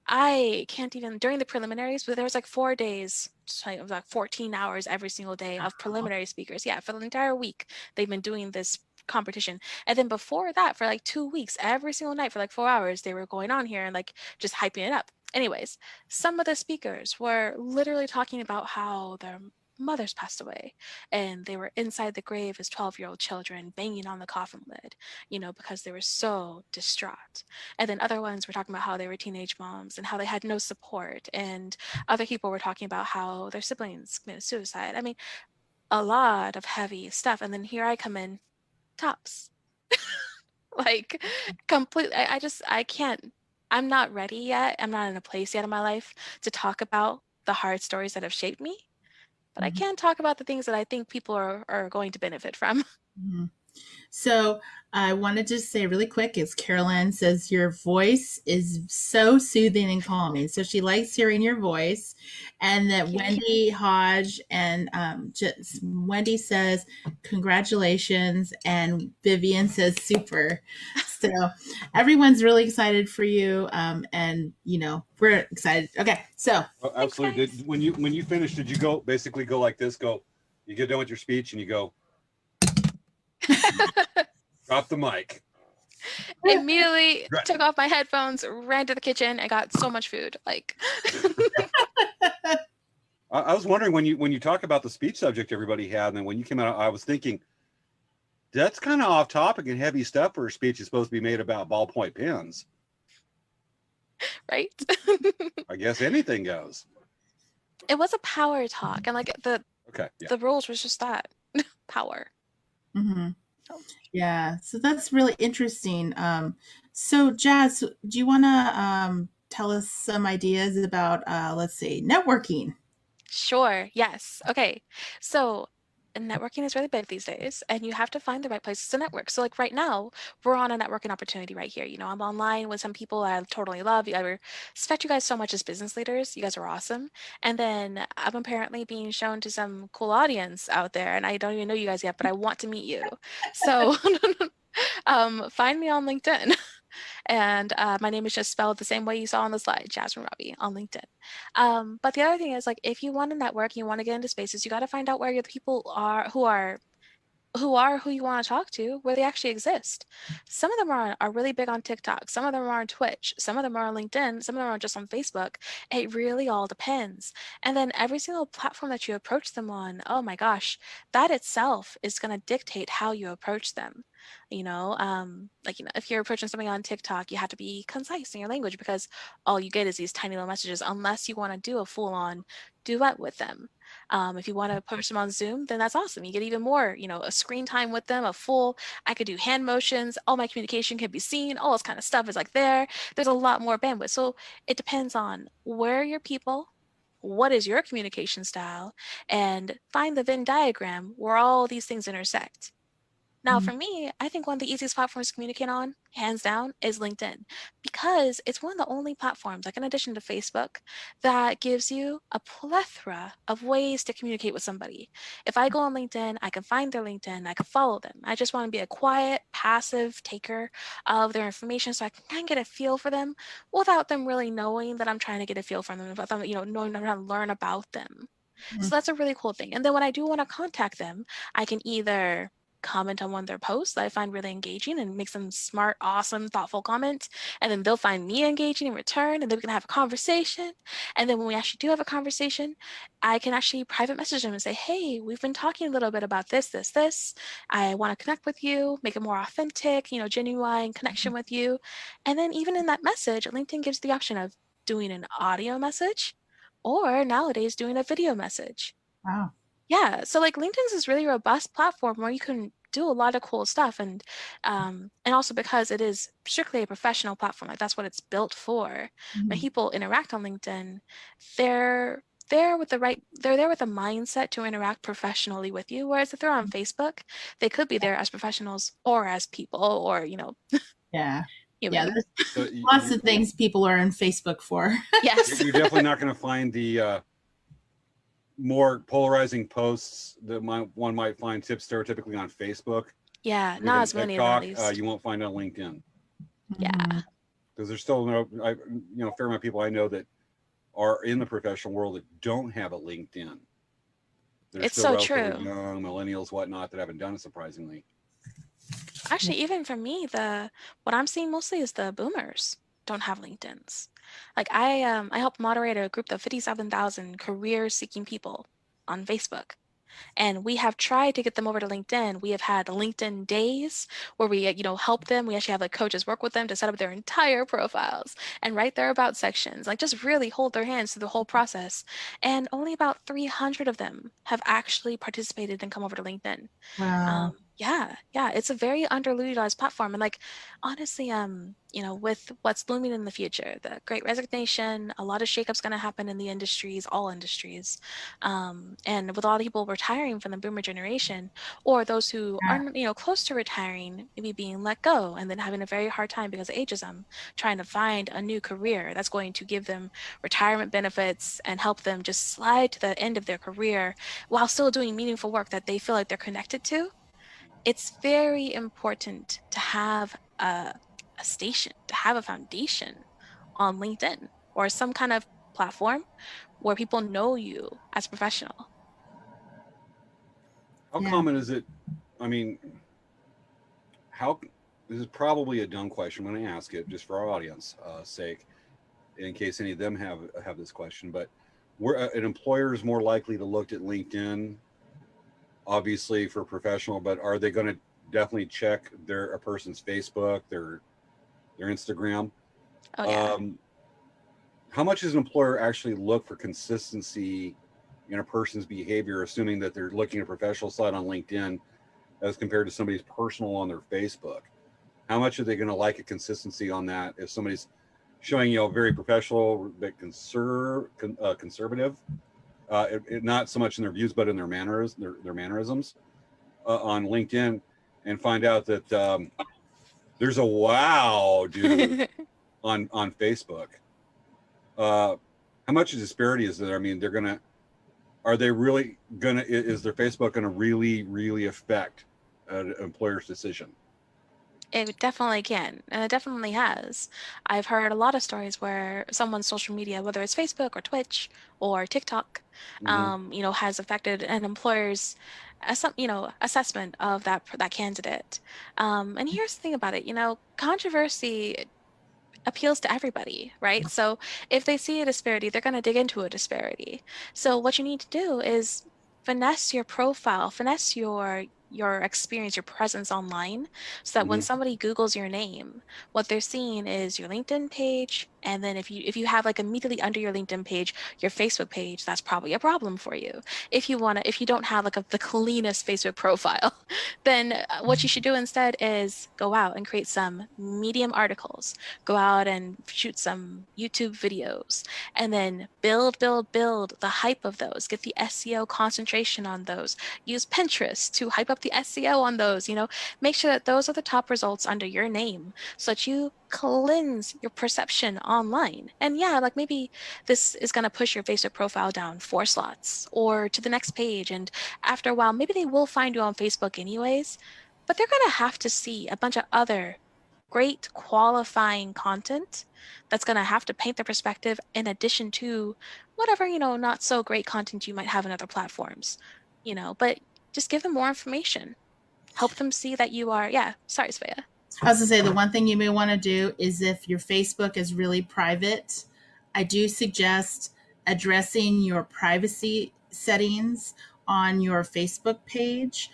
I can't even during the preliminaries, but there was like 4 days, so it was like 14 hours every single day of preliminary speakers. Yeah, for the entire week they've been doing this competition. And then before that, for like 2 weeks, every single night for like 4 hours, they were going on here and like just hyping it up. Anyways, some of the speakers were literally talking about how their mothers passed away and they were inside the grave as 12-year-old children banging on the coffin lid, you know, because they were so distraught. And then other ones were talking about how they were teenage moms and how they had no support. And other people were talking about how their siblings committed suicide. I mean, a lot of heavy stuff. And then here I come in, tops. Like completely, I can't, I'm not ready yet. I'm not in a place yet in my life to talk about the hard stories that have shaped me. But I Mhm. can talk about the things that I think people are going to benefit from. Mhm. So I wanted to say really quick is Carolyn says your voice is so soothing and calming. So she likes hearing your voice. And that Thank you. Wendy Hodge and Wendy says congratulations. And Vivian says super. So everyone's really excited for you. And you know, we're excited. Okay. So Oh, Thanks, absolutely. guys. Did when you finished, did you go basically go like this? Go. You get done with your speech and you go drop the mic. Immediately Right. took off my headphones, ran to the kitchen, and got so much food. Like, I was wondering when you talk about the speech subject everybody had, and then when you came out, I was thinking that's kind of off topic and heavy stuff for a speech is supposed to be made about ballpoint pens. right? I guess anything goes. It was a power talk, and like Okay. Yeah. the rules was just that power. mm-hmm. So, Yeah, so that's really interesting. So Jazz, do you want to tell us some ideas about, let's see, networking? sure, yes. Okay. So networking is really big these days, and you have to find the right places to network. So, like right now, we're on a networking opportunity right here. You know, I'm online with some people I totally love. I respect you guys so much as business leaders. You guys are awesome. And then I'm apparently being shown to some cool audience out there, and I don't even know you guys yet, but I want to meet you. So, find me on LinkedIn. And my name is just spelled the same way you saw on the slide, Jassmine Rabii on LinkedIn. But the other thing is, like, if you want to network, you want to get into spaces, you got to find out where the people are who you want to talk to, where they actually exist. Some of them are really big on TikTok. Some of them are on Twitch. Some of them are on LinkedIn. Some of them are just on Facebook. It really all depends. And then every single platform that you approach them on, oh my gosh, that itself is going to dictate how you approach them. Like, if you're approaching somebody on TikTok, you have to be concise in your language because all you get is these tiny little messages unless you want to do a full-on duet with them. If you want to approach them on Zoom, then that's awesome. You get even more, a screen time with them, I could do hand motions, all my communication can be seen, all this kind of stuff is like there's a lot more bandwidth. So it depends on where are your people, what is your communication style, and find the Venn diagram where all these things intersect. Now, for me, I think one of the easiest platforms to communicate on, hands down, is LinkedIn, because it's one of the only platforms, like in addition to Facebook, that gives you a plethora of ways to communicate with somebody. If I go on LinkedIn, I can find their LinkedIn, I can follow them. I just want to be a quiet, passive taker of their information so I can kind of get a feel for them without them really knowing that I'm trying to get a feel from them, without them, knowing how to learn about them. So that's a really cool thing. And then when I do want to contact them, I can either comment on one of their posts that I find really engaging and make some smart, awesome, thoughtful comments. And then they'll find me engaging in return, and then we can have a conversation. And then when we actually do have a conversation, I can actually private message them and say, hey, we've been talking a little bit about this, this, this. I want to connect with you, make it more authentic, genuine connection with you. And then even in that message, LinkedIn gives the option of doing an audio message or nowadays doing a video message. Wow. Yeah, so like LinkedIn's this really robust platform where you can do a lot of cool stuff, and also because it is strictly a professional platform, like that's what it's built for. When people interact on LinkedIn, they're there with they're there with a mindset to interact professionally with you, whereas if they're on Facebook, they could be there as professionals or as people, or Yeah. human. There's So lots of things people are on Facebook for. Yes. you're definitely not going to find the more polarizing posts that one might find stereotypically on Facebook. Yeah, Or not even as many of TikTok, these. you won't find on LinkedIn, Yeah. because there's still a fair amount of people I know that are in the professional world that don't have a LinkedIn. They're It's still so relatively true. young, millennials, whatnot, that haven't done it, surprisingly. Actually, even for me, what I'm seeing mostly is the boomers don't have LinkedIn's. Like I help moderate a group of 57,000 career-seeking people on Facebook. And we have tried to get them over to LinkedIn. We have had LinkedIn days where we, help them. We actually have like coaches work with them to set up their entire profiles and write their about sections, like just really hold their hands through the whole process. And only about 300 of them have actually participated and come over to LinkedIn. Wow. Yeah, it's a very underutilized platform. And like, honestly, with what's looming in the future, the Great Resignation, a lot of shakeups going to happen in the industries, all industries. And with a lot of people retiring from the boomer generation, or those who Yeah. aren't, close to retiring, maybe being let go and then having a very hard time because of ageism, trying to find a new career that's going to give them retirement benefits and help them just slide to the end of their career while still doing meaningful work that they feel like they're connected to. It's very important to have a station, to have a foundation on LinkedIn or some kind of platform where people know you as a professional. How Yeah. common is it? I mean, how this is probably a dumb question. I'm going to ask it just for our audience sake, in case any of them have this question. But an employer is more likely to look at LinkedIn, obviously for professional, but are they going to definitely check a person's Facebook, their Instagram? Oh yeah. How much does an employer actually look for consistency in a person's behavior, assuming that they're looking at a professional side on LinkedIn as compared to somebody's personal on their Facebook? How much are they going to like a consistency on that if somebody's showing very professional but conservative, not so much in their views but in their manners, their mannerisms on LinkedIn, and find out that there's a wow dude on Facebook? How much disparity is there? I mean, are they really gonna? Is their Facebook gonna really affect an employer's decision? It definitely can, and it definitely has. I've heard a lot of stories where someone's social media, whether it's Facebook or Twitch or TikTok, Mm-hmm. has affected an employer's assessment of that candidate. And here's the thing about it, controversy appeals to everybody, right? So if they see a disparity, they're going to dig into a disparity. So what you need to do is finesse your profile, finesse your experience, your presence online, so that when Mm-hmm. somebody Googles your name, what they're seeing is your LinkedIn page, and then if you have like immediately under your LinkedIn page your Facebook page, that's probably a problem for you. If you don't have like the cleanest Facebook profile, then what you should do instead is go out and create some Medium articles, go out and shoot some YouTube videos, and then build the hype of those, get the SEO concentration on those, use Pinterest to hype up the SEO on those, make sure that those are the top results under your name so that you cleanse your perception online. And yeah, like maybe this is going to push your Facebook profile down 4 slots or to the next page. And after a while, maybe they will find you on Facebook anyways, but they're going to have to see a bunch of other great qualifying content that's going to have to paint the perspective in addition to whatever, not so great content you might have in other platforms, but just give them more information. Help them see that you are, yeah, sorry, Svea. I was gonna say the one thing you may want to do is if your Facebook is really private, I do suggest addressing your privacy settings on your Facebook page.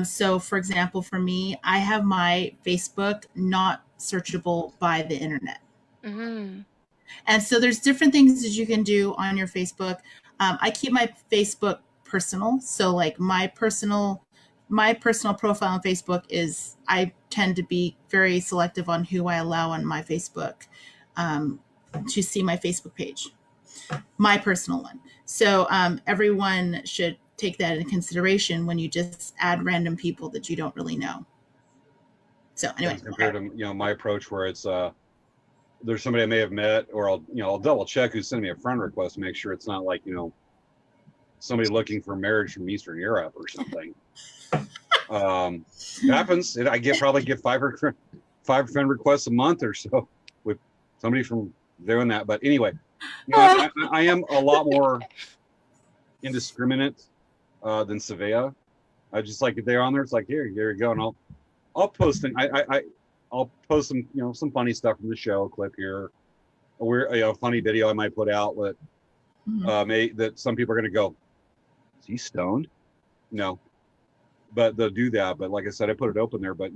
So, for example, for me, I have my Facebook not searchable by the internet. Mm-hmm. And so there's different things that you can do on your Facebook. I keep my Facebook personal. So like my personal profile on Facebook is, I tend to be very selective on who I allow on my Facebook to see my Facebook page, my personal one. So everyone should take that into consideration when you just add random people that you don't really know. So anyway, compared to my approach where it's there's somebody I may have met, or I'll double check who's sending me a friend request to make sure it's not like somebody looking for marriage from Eastern Europe or something. It happens. I probably get five friend requests a month or so with somebody from doing that. But anyway, I am a lot more indiscriminate than Svea. I just like, if they're on there, it's like, here you go, and I'll post things. I'll post some funny stuff from the show, clip here, a weird, funny video I might put out that that some people are going to go, is he stoned? No, but they'll do that. But like I said, I put it open there. But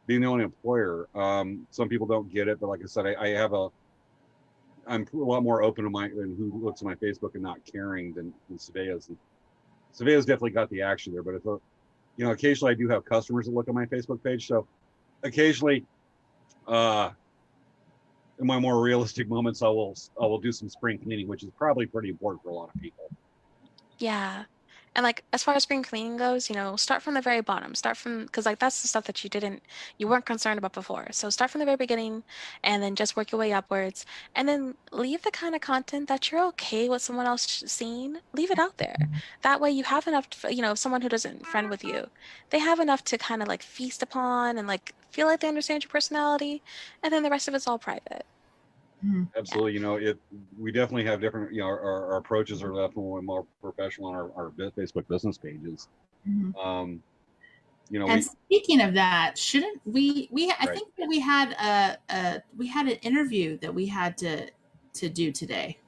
being the only employer, some people don't get it. But like I said, I'm a lot more open to than who looks at my Facebook and not caring than Svea's. And Svea's definitely got the action there. But if occasionally I do have customers that look at my Facebook page, so occasionally, in my more realistic moments, I will do some spring cleaning, which is probably pretty important for a lot of people. Yeah. And like as far as spring cleaning goes, start from the very bottom. Because like that's the stuff that you weren't concerned about before. So start from the very beginning and then just work your way upwards. And then leave the kind of content that you're okay with someone else seeing, leave it out there. That way you have enough, someone who doesn't friend with you, they have enough to kind of like feast upon and like feel like they understand your personality. And then the rest of it's all private. Absolutely. Yeah. We definitely have different, our approaches are definitely more professional on our Facebook business pages. And speaking of that, shouldn't I think that we had an interview that we had to do today.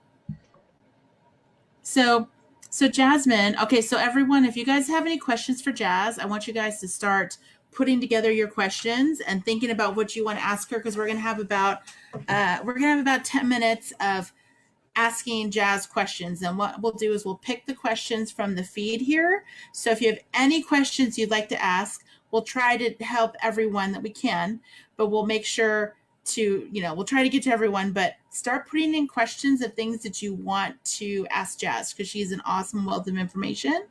So Jassmine, okay, so everyone, if you guys have any questions for Jazz, I want you guys to start putting together your questions and thinking about what you want to ask her, because we're gonna have about 10 minutes of asking Jazz questions. And what we'll do is we'll pick the questions from the feed here. So if you have any questions you'd like to ask, we'll try to help everyone that we can, but we'll make sure to, we'll try to get to everyone, but start putting in questions of things that you want to ask Jazz, because she's an awesome wealth of information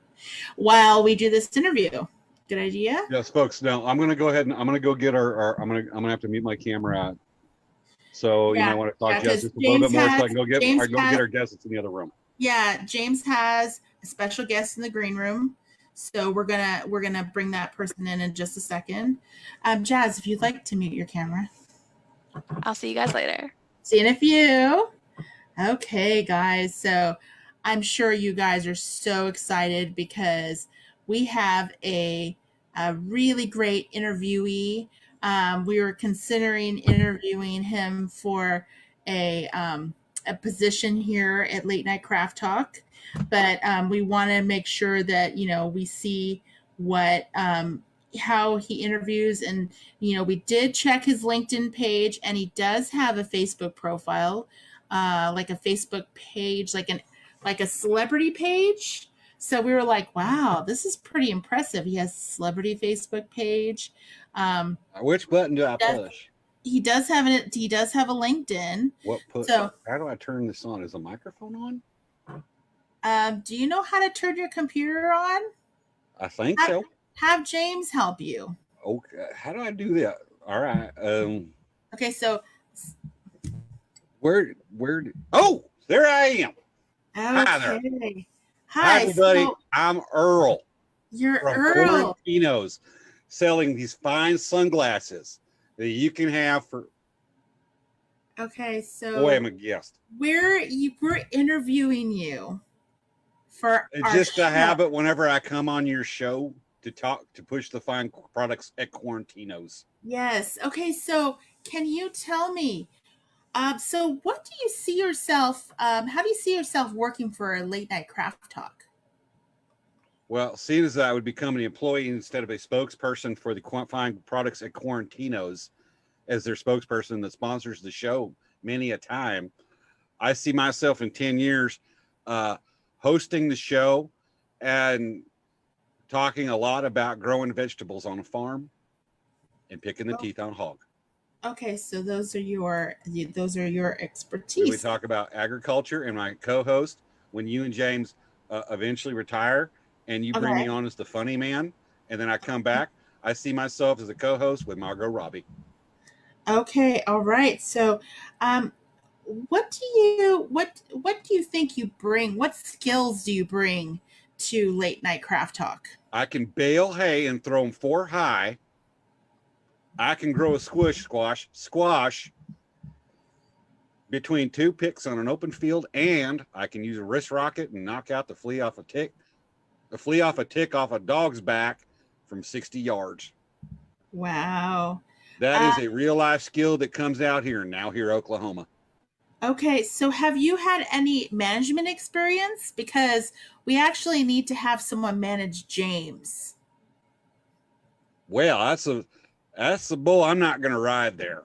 while we do this interview. Good idea? Yes, folks. Now I'm going to go ahead and I'm going to go get I'm going to have to mute my camera out. So you might want to talk just a little bit more so I can go get our guests that's in the other room. Yeah, James has a special guest in the green room. So we're gonna bring that person in just a second. Jazz, if you'd like to mute your camera. I'll see you guys later. See you in a few. Okay, guys. So I'm sure you guys are so excited because we have a really great interviewee. We were considering interviewing him for a position here at Late Night Craft Talk, but we want to make sure that we see what how he interviews, and we did check his LinkedIn page, and he does have a Facebook profile, like a Facebook page, like a celebrity page. So we were like, wow, this is pretty impressive. He has a celebrity Facebook page. Which button do I push? He does have it. He does have a LinkedIn. So how do I turn this on? Is the microphone on? Do you know how to turn your computer on? I think so. have James help you. Okay, how do I do that? All right. Okay, so Where? Oh, there I am. Hi there. okay. Hi, Hi, everybody. so I'm Earl you're from Earl. Quarantinos, selling these fine sunglasses that you can have for. Okay, so Boy, I'm a guest. we're interviewing you for It's our just a show. habit whenever I come on your show to push the fine products at Quarantinos. Yes. Okay, so can you tell me, so what do you see yourself, how do you see yourself working for a late night craft talk? Well, seeing as I would become an employee instead of a spokesperson for the fine products at Quarantinos as their spokesperson that sponsors the show many a time, I see myself in 10 years hosting the show and talking a lot about growing vegetables on a farm and picking the teeth on hog. Okay, so those are your We expertise. talk about agriculture, and my co-host, when you and James eventually retire and you bring me on as the funny man, and then I come back, I see myself as a co-host with Margot Robbie. Okay, all right. So, what do you think you bring? What skills do you bring to late night craft talk? I can bale hay and throw them 4 high. I can grow a squash between 2 picks on an open field, and I can use a wrist rocket and knock out the flea off a tick off a dog's back from 60 yards. Wow. That is a real life skill that comes out here in Oklahoma. Okay, so have you had any management experience? Because we actually need to have someone manage James. Well, that's the bull I'm not going to ride there.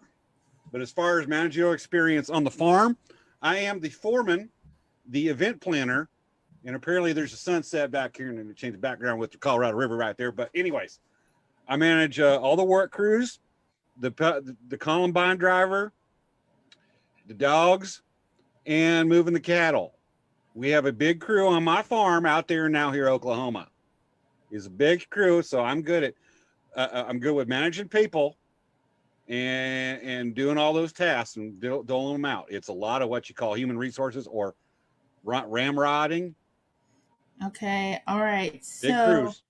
But as far as managerial experience on the farm, I am the foreman, the event planner, and apparently there's a sunset back here, and change the background with the Colorado River right there. But anyways, I manage all the work crews, the combine driver, the dogs, and moving the cattle. We have a big crew on my farm out there in Oklahoma. It's a big crew, so I'm good at I'm good with managing people and doing all those tasks and doling them out. It's a lot of what you call human resources or ramrodding. Okay, all right.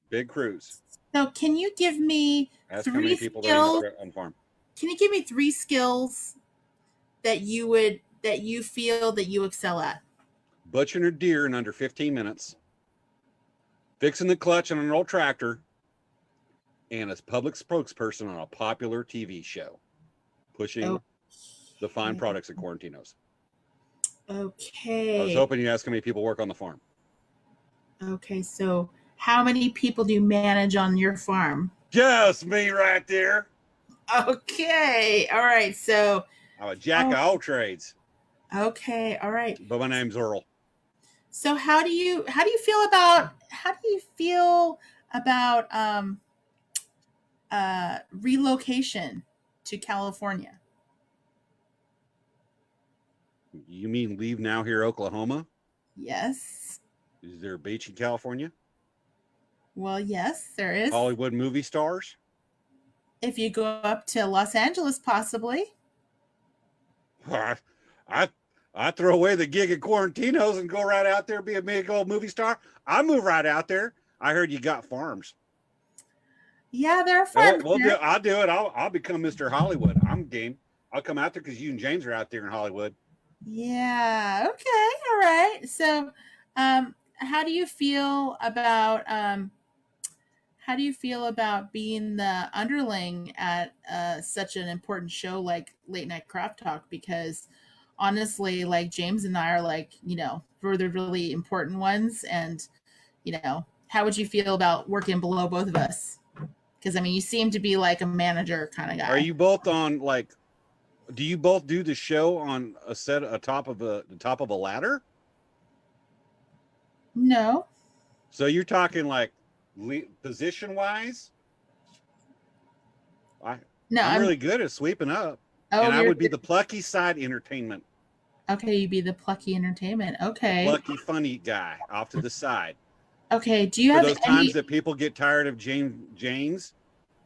Big crews. So can you give me That's how 3 many people skills? there on the farm. Can you give me 3 skills that you feel that you excel at? Butchering a deer in under 15 minutes, fixing the clutch on an old tractor, and as public spokesperson on a popular TV show, pushing the fine products at Quarantinos. Okay. I was hoping you'd ask how many people work on the farm. Okay, so how many people do you manage on your farm? Just me right there. Okay, all right. So I'm a jack of all trades. Okay, all right. But my name's Earl. So how do you feel about relocation to California? You mean leave Oklahoma? Yes. Is there a beach in California? Well, yes, there is. Hollywood movie stars? If you go up to Los Angeles, possibly. I throw away the gig at Quarantinos and go right out there, be a big old movie star. I move right out there. I heard you got farms. Yeah, there are farms. I'll do it. I'll become Mr. Hollywood. I'm game. I'll come out there because you and James are out there in Hollywood. Yeah. Okay. All right. So, how do you feel about being the underling at such an important show like Late Night Craft Talk? Because honestly, like James and I are like, we're the really important ones. And, how would you feel about working below both of us? Because I mean, you seem to be like a manager kind of guy. Are you both on do you both do the show on the top of a ladder? No. So you're talking like position wise? I'm really good at sweeping up. And I would be the plucky side entertainment. Okay, you'd be the plucky entertainment. Okay. The plucky funny guy off to the side. Okay. Do you For have those any? times that people get tired of James,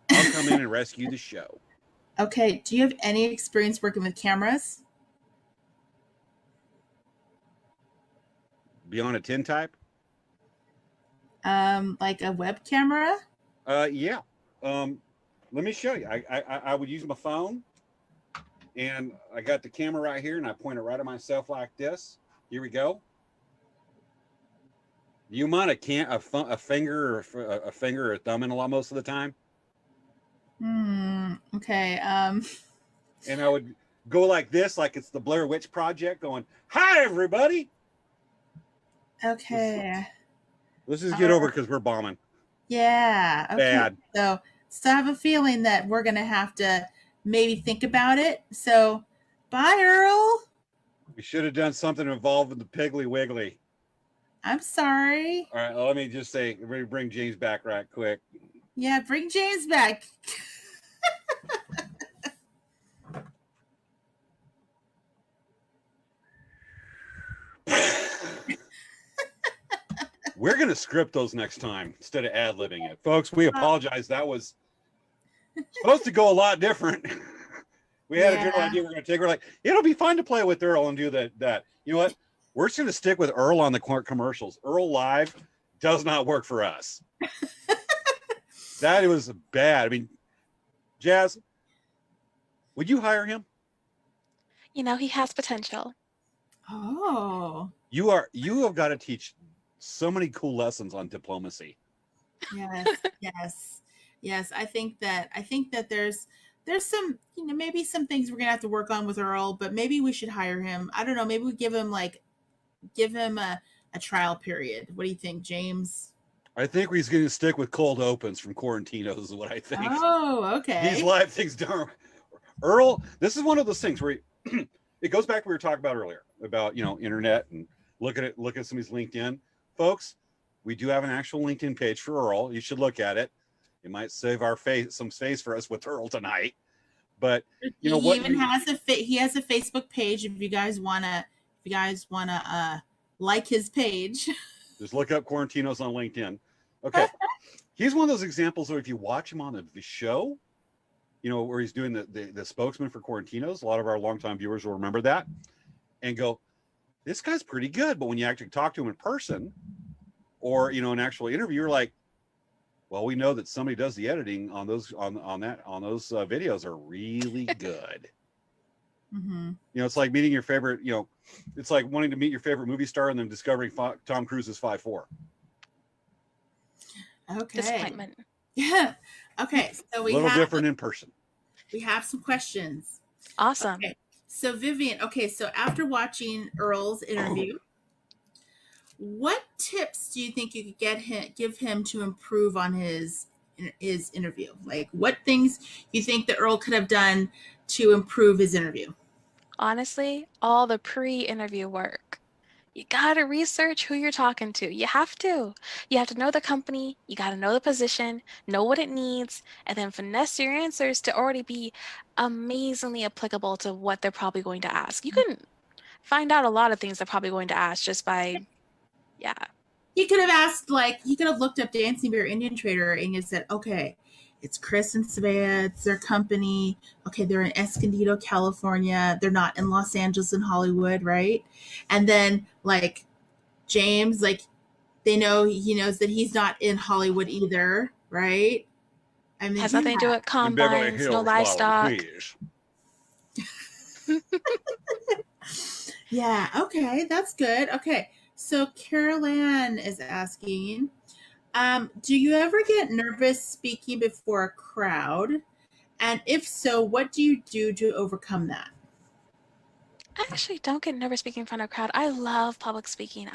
I'll come in and rescue the show. Okay. Do you have any experience working with cameras? Beyond a tintype? Like a web camera? Yeah. Let me show you. I would use my phone, and I got the camera right here, and I point it right at myself like this. Here we go. Do you mind a finger or a finger or a thumb in a lot most of the time? Okay. And I would go like this, like it's the Blair Witch Project, going, "Hi, everybody." Okay. Let's just get over because we're bombing. Yeah. Okay. Bad. So I have a feeling that we're gonna have to maybe think about it. So, bye, Earl. We should have done something involved with the Piggly Wiggly. I'm sorry. All right, let me just say, bring James back right quick. Yeah, bring James back. We're going to script those next time instead of ad-libbing it. Folks, we apologize. That was supposed to go a lot different. We had a general idea we're going to take. We're like, it'll be fun to play with Earl and do that. You know what? We're just going to stick with Earl on the commercials. Earl live does not work for us. That was bad. I mean, Jazz, would you hire him? You know, he has potential. Oh. You have got to teach so many cool lessons on diplomacy. Yes. I think that there's some, maybe some things we're gonna have to work on with Earl, but maybe we should hire him. I don't know. Maybe we give him a trial period. What do you think, James? I think he's going to stick with cold opens from Quarantinos is what I think. Oh, okay. These live things don't. Earl, this is one of those things where it goes back to what we were talking about earlier about, internet and look at somebody's LinkedIn. Folks, we do have an actual LinkedIn page for Earl. You should look at it. It might save some space for us with Earl tonight. But he has a Facebook page if you guys wanna like his page. Just look up Quarantinos on LinkedIn. Okay. He's one of those examples where if you watch him on the show, where he's doing the spokesman for Quarantinos, a lot of our longtime viewers will remember that and go, this guy's pretty good. But when you actually talk to him in person or, an actual interview, you're like, well, we know that somebody does the editing on those on those videos are really good. Mm-hmm. It's like meeting your favorite, it's like wanting to meet your favorite movie star and then discovering Tom Cruise is 5'4". Okay. Disappointment. Yeah. Okay. So a little different in person. We have some questions. Awesome. Okay. So Vivian, so after watching Earl's interview, what tips do you think you could give him to improve on his interview? Like, what things you think that Earl could have done to improve his interview? Honestly, all the pre-interview work. You gotta research who you're talking to. You have to. You have to know the company, you gotta know the position, know what it needs, and then finesse your answers to already be amazingly applicable to what they're probably going to ask. You can find out a lot of things they're probably going to ask just by, yeah. You could have asked, you could have looked up Dancing Bear Indian Trader and you said, okay, it's Chris and Svea, it's their company. Okay, they're in Escondido, California. They're not in Los Angeles and Hollywood, right? And then, James, he knows that he's not in Hollywood either, right? I mean, has nothing to do with combines, no livestock. Yeah, okay, that's good. Okay, so Carol Ann is asking, do you ever get nervous speaking before a crowd? And if so, what do you do to overcome that? I actually don't get nervous speaking in front of a crowd. I love public speaking.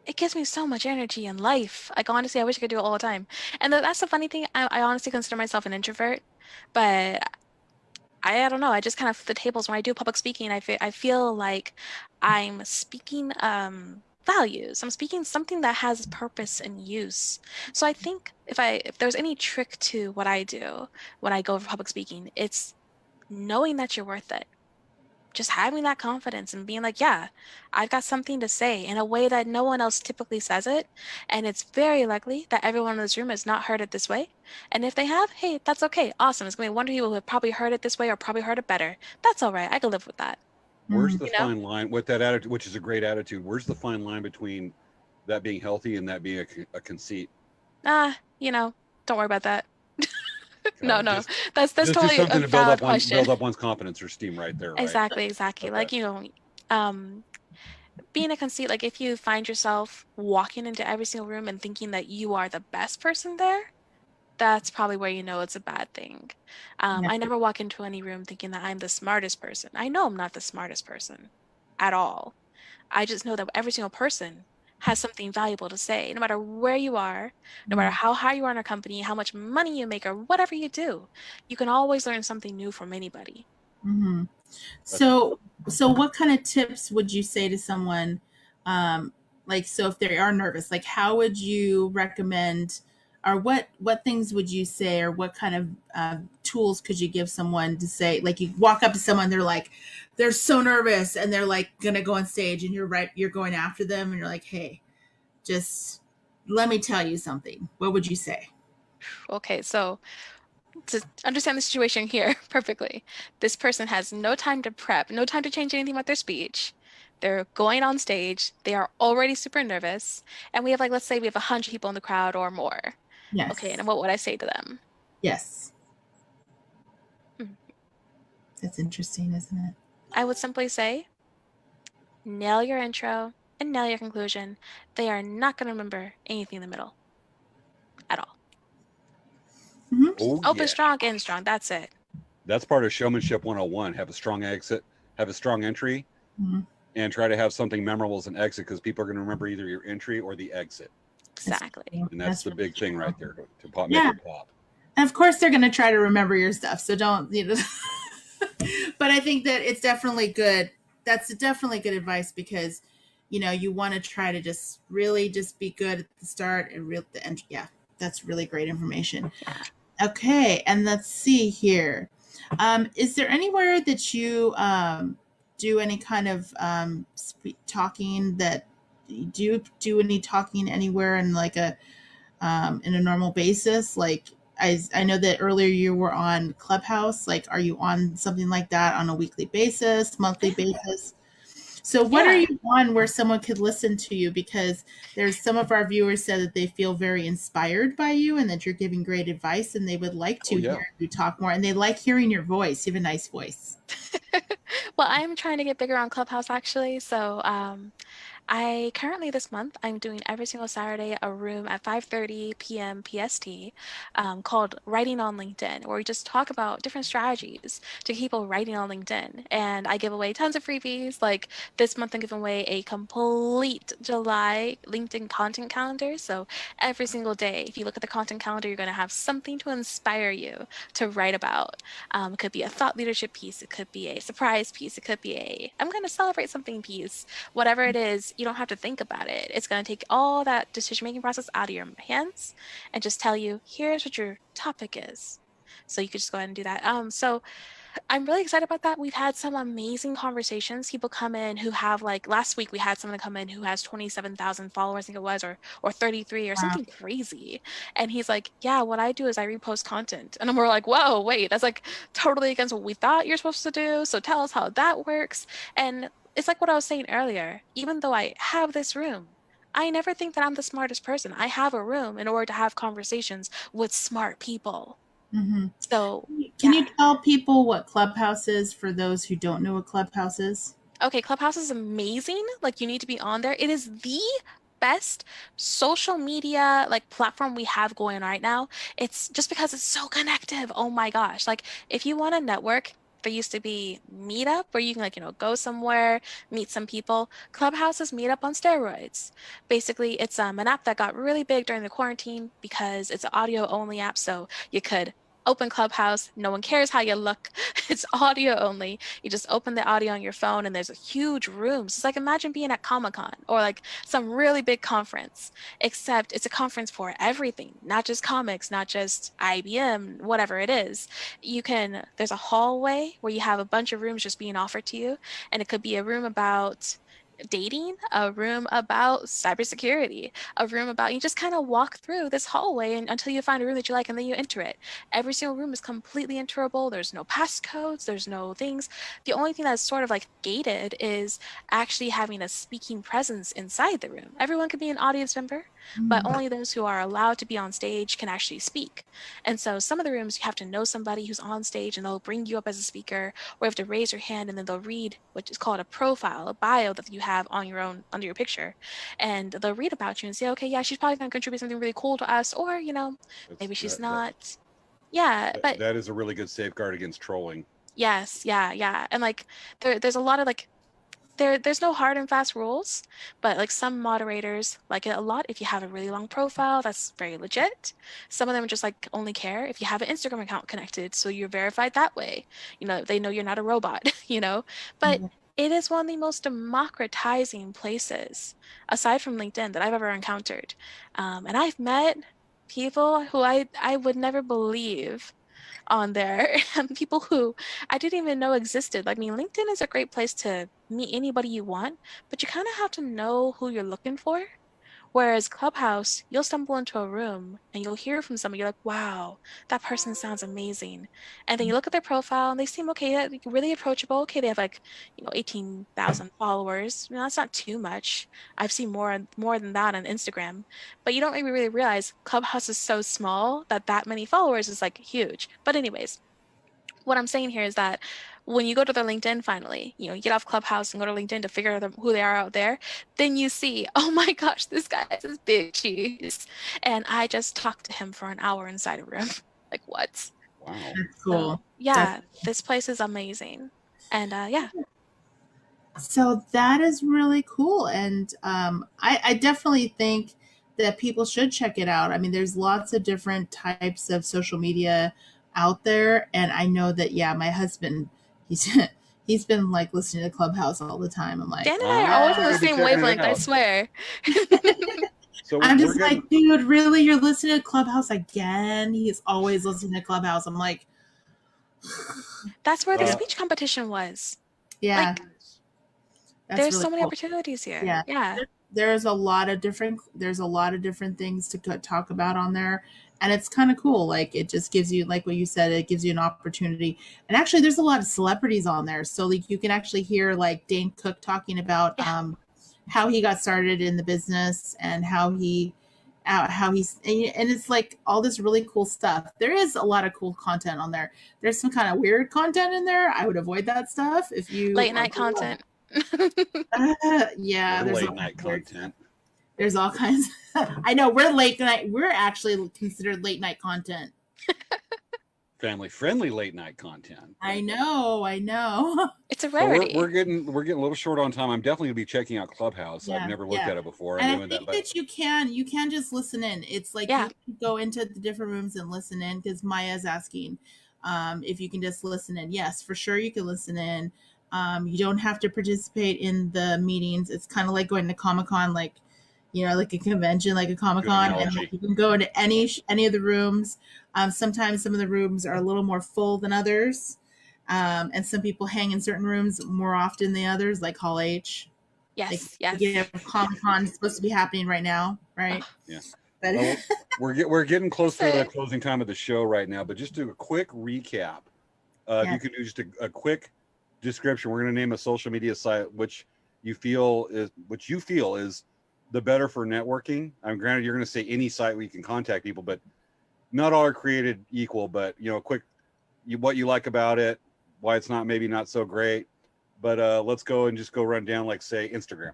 It gives me so much energy and life. Like, honestly, I wish I could do it all the time. And that's the funny thing. I honestly consider myself an introvert, but I don't know. I just kind of flip the tables when I do public speaking. I feel like I'm speaking values. I'm speaking something that has purpose and use. So I think if there's any trick to what I do when I go for public speaking, it's knowing that you're worth it. just having that confidence and being like, yeah, I've got something to say in a way that no one else typically says it. And it's very likely that everyone in this room has not heard it this way. And if they have, hey, that's okay. Awesome. It's going to be one of you who have probably heard it this way or probably heard it better. That's all right. I can live with that. Where's the You know? fine line with that attitude, which is a great attitude? Where's the fine line between that being healthy and that being a conceit? Don't worry about that. No, no. Just That's just do totally a something to valid question. build up one's confidence or steam right there, right? Exactly. Okay. Like, um, being a conceit, like if you find yourself walking into every single room and thinking that you are the best person there, that's probably where you know it's a bad thing. Yeah. I never walk into any room thinking that I'm the smartest person. I know I'm not the smartest person at all. I just know that every single person has something valuable to say, no matter where you are, no matter how high you are in a company, how much money you make, or whatever you do. You can always learn something new from anybody. Mm-hmm. That's So what kind of tips would you say to someone, like, so if they are nervous, like, how would you recommend, or what things would you say, or what kind of tools could you give someone to say, like, you walk up to someone, they're so nervous, and they're like gonna go on stage, and you're going after them, and you're like, hey, just let me tell you something. What would you say? Okay, so to understand the situation here perfectly, this person has no time to prep, no time to change anything about their speech. They're going on stage, they are already super nervous, and we have, like, let's say we have 100 people in the crowd or more. Okay, Yes. and what would I say to them? Yes. Hmm. That's interesting, isn't it? I would simply say, nail your intro and nail your conclusion. They are not going to remember anything in the middle at all. Mm-hmm. Just oh open yeah. strong, end strong. That's it. That's part of showmanship 101. Have a strong exit, have a strong entry, Mm-hmm. and try to have something memorable as an exit because people are going to remember either your entry or the exit. That's Exactly. true. And that's That's the really big thing true. right there to pop, make Yeah. it pop. And of course, they're going to try to remember your stuff. So don't, but I think that it's definitely good. That's definitely good advice because, you want to try to just really just be good at the start and real the end. Yeah, that's really great information. Okay. And let's see here. Is there anywhere that you do any kind of talking that do you do any talking anywhere in like in a normal basis? Like I know that earlier you were on Clubhouse. Like, are you on something like that on a weekly basis, monthly basis? So what are Yeah. you on where someone could listen to you? Because there's some of our viewers said that they feel very inspired by you and that you're giving great advice and they would like Oh to yeah. hear you talk more and they like hearing your voice. You have a nice voice. Well, I'm trying to get bigger on Clubhouse actually. So, I currently this month I'm doing every single Saturday a room at 5:30 p.m. PST, called Writing on LinkedIn, where we just talk about different strategies to keep people writing on LinkedIn. And I give away tons of freebies. Like this month, I'm giving away a complete July LinkedIn content calendar. So every single day, if you look at the content calendar, you're going to have something to inspire you to write about. It could be a thought leadership piece, it could be a surprise piece, it could be a I'm going to celebrate something piece. Whatever it is, you don't have to think about it. It's going to take all that decision making process out of your hands and just tell you, here's what your topic is. So you could just go ahead and do that. So I'm really excited about that. We've had some amazing conversations. People come in who have, like, last week we had someone come in who has 27,000 followers, I think it was, or 33 or Wow. something crazy. And he's like, yeah, what I do is I repost content. And we're like, whoa, wait, that's like totally against what we thought you're supposed to do. So tell us how that works. And it's like what I was saying earlier, even though I have this room, I never think that I'm the smartest person. I have a room in order to have conversations with smart people. Mm-hmm. So, Can yeah. you tell people what Clubhouse is for those who don't know what Clubhouse is? Okay, Clubhouse is amazing. Like, you need to be on there. It is the best social media like platform we have going right now. It's just because it's so connective. Oh my gosh. Like, if you want to network, there used to be Meetup where you can, like, go somewhere, meet some people. Clubhouse is Meetup on steroids. Basically, it's an app that got really big during the quarantine because it's an audio only app, so you could open Clubhouse. No one cares how you look. It's audio only. You just open the audio on your phone and there's a huge room. So it's like imagine being at Comic-Con or like some really big conference, except it's a conference for everything, not just comics, not just IBM, whatever it is. There's a hallway where you have a bunch of rooms just being offered to you, and it could be a room about dating, a room about cybersecurity, a room about you just kind of walk through this hallway until you find a room that you like and then you enter it. Every single room is completely enterable. There's no passcodes, there's no things. The only thing that's sort of like gated is actually having a speaking presence inside the room. Everyone can be an audience member, but only those who are allowed to be on stage can actually speak. And so some of the rooms you have to know somebody who's on stage and they'll bring you up as a speaker, or you have to raise your hand and then they'll read what is called a profile, a bio that you have on your own under your picture, and they'll read about you and say, okay, yeah, she's probably going to contribute something really cool to us, or maybe she's not. Yeah, but that is a really good safeguard against trolling. yes, yeah, and like there's a lot of like there's no hard and fast rules, but like some moderators like it a lot if you have a really long profile that's very legit. Some of them just like only care if you have an Instagram account connected, so you're verified that way. They know you're not a robot, But it is one of the most democratizing places, aside from LinkedIn, that I've ever encountered. And I've met people who I would never believe on there and people who I didn't even know existed. I mean, LinkedIn is a great place to meet anybody you want, but you kind of have to know who you're looking for. Whereas Clubhouse, you'll stumble into a room and you'll hear from somebody, you're like, wow, that person sounds amazing. And then you look at their profile and they seem okay, like, really approachable. Okay, they have 18,000 followers. That's not too much. I've seen more than that on Instagram. But you don't maybe really realize Clubhouse is so small that many followers is like huge. But anyways, what I'm saying here is that when you go to their LinkedIn finally, you get off Clubhouse and go to LinkedIn to figure out who they are out there, then you see, oh my gosh, this guy has this big cheese. And I just talked to him for an hour inside a room. Like, what? Wow. That's cool. So, yeah, this place is amazing. And yeah. So that is really cool. And I definitely think that people should check it out. I mean, there's lots of different types of social media out there. And I know that, yeah, my husband, he's been like listening to Clubhouse all the time. I'm like, Dan and I are always on the I'll be same checking it wavelength, I out. swear. So I'm we're just getting- like, dude, really? You're listening to Clubhouse again? He's always listening to Clubhouse. I'm like, That's where the speech competition was. yeah. Like, That's there's really so many cool. opportunities here. Yeah. Yeah. There's a lot of different things to talk about on there, and it's kind of cool. Like, it just gives you, like what you said, it gives you an opportunity. And actually there's a lot of celebrities on there, so like you can actually hear like Dane Cook talking about how he got started in the business and how he's, and it's like all this really cool stuff. There is a lot of cool content on there. There's some kind of weird content in there. I would avoid that stuff if you Late night content. yeah, we're there's late night content. There's all kinds. I know we're late night. We're actually considered late night content. Family friendly late night content. I know. It's a So rarity. we're getting a little short on time. I'm definitely gonna be checking out Clubhouse. Yeah, I've never looked at it before. And I'm I doing think that, that you can just listen in. It's like you can go into the different rooms and listen in, because Maya's asking if you can just listen in. Yes, for sure you can listen in. You don't have to participate in the meetings. It's kind of like going to Comic-Con, like like a convention, like a Comic-Con, and like you can go into any of the rooms. Sometimes some of the rooms are a little more full than others, and some people hang in certain rooms more often than others, like Hall H. Yes. Comic-Con is supposed to be happening right now, right? Yeah. But we're getting close to the closing time of the show right now, but just do a quick recap. If you could do just a quick description. We're going to name a social media site which you feel is the better for networking. Granted, you're going to say any site where you can contact people, but not all are created equal. But quick, what you like about it, why it's maybe not so great. But let's go and just go run down, like say Instagram.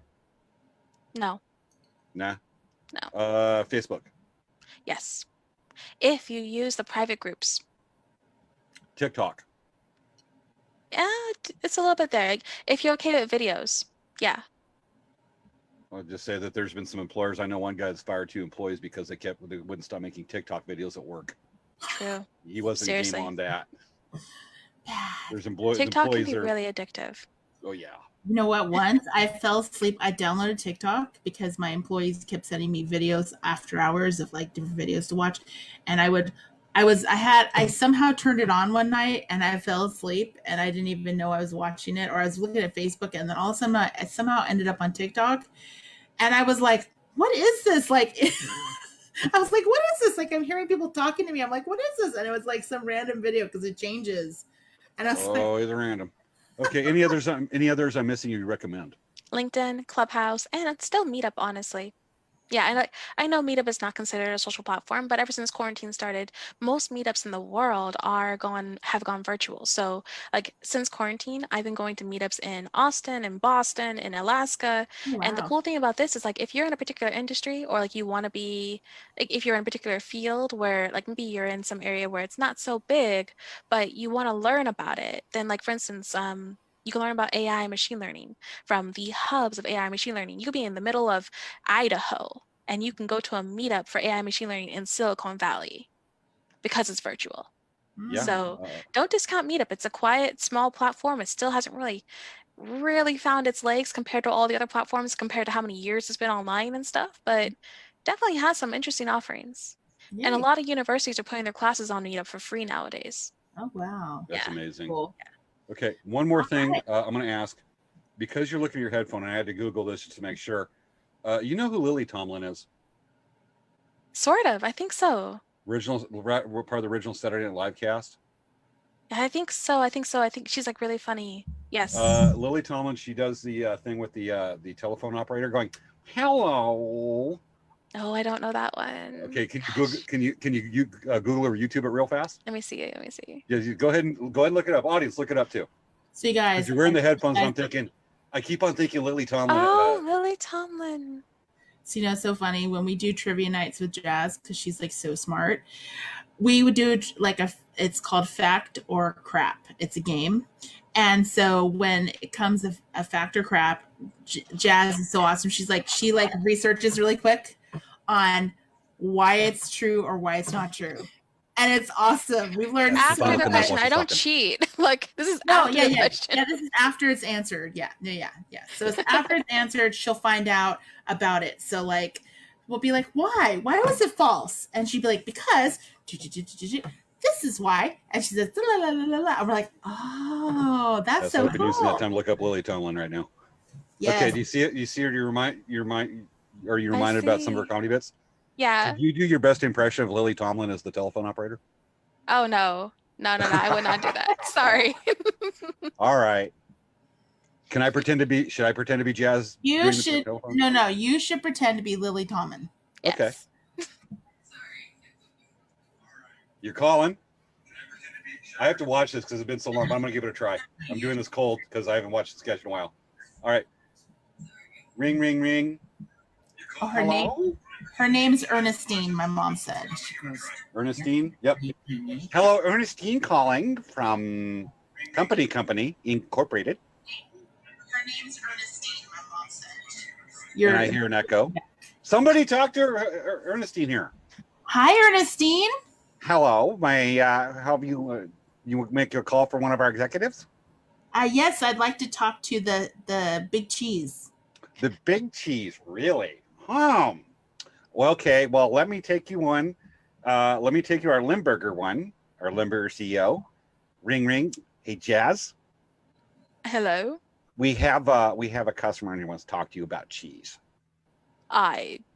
No. Nah. No. Facebook. Yes. If you use the private groups. TikTok. Yeah, it's a little bit there. Like, if you're okay with videos, yeah. I'll just say that there's been some employers. I know one guy that's fired 2 employees because they wouldn't stop making TikTok videos at work. True. He wasn't Seriously. game on that. Bad. There's TikTok can employees be are. really addictive. Oh yeah. You know what? Once I fell asleep, I downloaded TikTok because my employees kept sending me videos after hours of like different videos to watch. And I somehow turned it on one night and I fell asleep and I didn't even know I was watching it, or I was looking at Facebook, and then all of a sudden I somehow ended up on TikTok and I was like, what is this? Like, I was like, what is this? Like, I'm hearing people talking to me. I'm like, what is this? And it was like some random video because it changes. And I was like, Oh, it's random. Okay. Any others? Any others I'm missing? You recommend? LinkedIn, Clubhouse, and it's still Meetup, honestly. Yeah, I know Meetup is not considered a social platform, but ever since quarantine started, most meetups in the world have gone virtual. So, like since quarantine, I've been going to meetups in Austin, in Boston, in Alaska. oh, And the wow. cool thing about this is like if you're in a particular industry, or like you want to be like if you're in a particular field where like maybe you're in some area where it's not so big, but you want to learn about it, then like for instance, you can learn about AI and machine learning from the hubs of AI and machine learning. You could be in the middle of Idaho and you can go to a meetup for AI machine learning in Silicon Valley because it's virtual. Yeah. So don't discount Meetup. It's a quiet, small platform. It still hasn't really found its legs compared to all the other platforms, compared to how many years it's been online and stuff, but definitely has some interesting offerings. And a Yay. lot of universities are putting their classes on Meetup for free nowadays. Oh, wow. That's Yeah. amazing. Cool. Okay. One more thing I'm going to ask, because you're looking at your headphone, and I had to Google this just to make sure. You know who Lily Tomlin is? Sort of. I think so. Part of the original Saturday Night Live cast. I think so. I think she's like really funny. Yes. Lily Tomlin, she does the thing with the telephone operator going, "Hello." Oh, I don't know that one. Okay, can you Google? Can you Google or YouTube it real fast? Let me see. Let me see. Yeah, you go ahead and look it up. Audience, look it up too. So you guys, Because you're wearing the headphones, I'm thinking. I keep on thinking Lily Tomlin. Oh, Lily Tomlin. so you know, it's so funny when we do trivia nights with Jazz, because she's like so smart. We would do like it's called Fact or Crap. It's a game. And so when it comes a fact or crap, Jazz is so awesome. She researches really quick on why it's true or why it's not true. And it's awesome. We've learned After so the much. question, I don't cheat. Like this is No, after the question. Yeah, this is after it's answered. Yeah. So it's after it's answered, she'll find out about it. So like we'll be like, why? Why was it false? And she'd be like, because this is why. And she says, la, la, la, la, la. And we're like, oh, that's so cool. cool. Using that time to look up Lily Tomlin right now. Yes. Okay, do you see it? You see her? Are you reminded about some of her comedy bits? Yeah. Did you do your best impression of Lily Tomlin as the telephone operator? Oh no. No, I would not do that. Sorry. All right. Should I pretend to be Jazz? You should no, you should pretend to be Lily Tomlin. Yes. Okay. You're calling. I have to watch this because it's been so long, but I'm going to give it a try. I'm doing this cold because I haven't watched the sketch in a while. All right. Ring, ring, ring. Oh, her name's Ernestine, my mom said. Ernestine? Yep. Hello, Ernestine calling from Company Incorporated. Her name's Ernestine, my mom said. And I hear an echo. Somebody talk to Ernestine here. Hi, Ernestine. Hello. May help you make a call for one of our executives? Yes, I'd like to talk to the big cheese. The big cheese, really? Well, okay. Well, let me take you one. Let me take you our Limburger one, our Limburger CEO. Ring, ring. Hey, Jazz. Hello. We have a customer who wants to talk to you about cheese.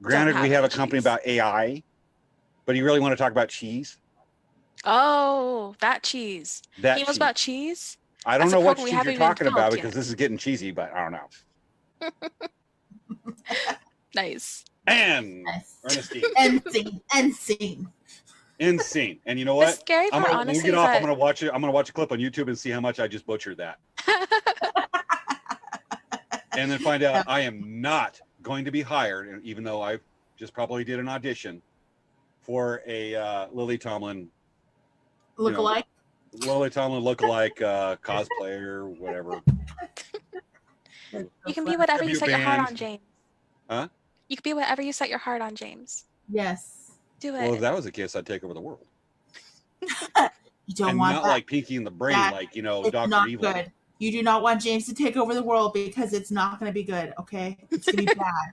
Granted, we have a company about AI, but you really want to talk about cheese? Oh, that cheese. He knows about cheese? I don't know what cheese you're talking about because this is getting cheesy, but I don't know. Nice. And Ernestine. End scene. And you know what? The scary part, honestly, get off. I'm gonna watch it. I'm gonna watch a clip on YouTube and see how much I just butchered that. And then find out I am not going to be hired, even though I just probably did an audition for a Lily Tomlin lookalike. Lily Tomlin lookalike cosplayer, whatever. You can be whatever you set your heart on, James. Huh? You can be whatever you set your heart on, James. Yes. Do it. Well, if that was the case, I'd take over the world. You don't and want not that. like Pinky in the Brain, That- like, you know, It's Dr. not Evil. good. You do not want James to take over the world because it's not going to be good. Okay, it's going to be bad.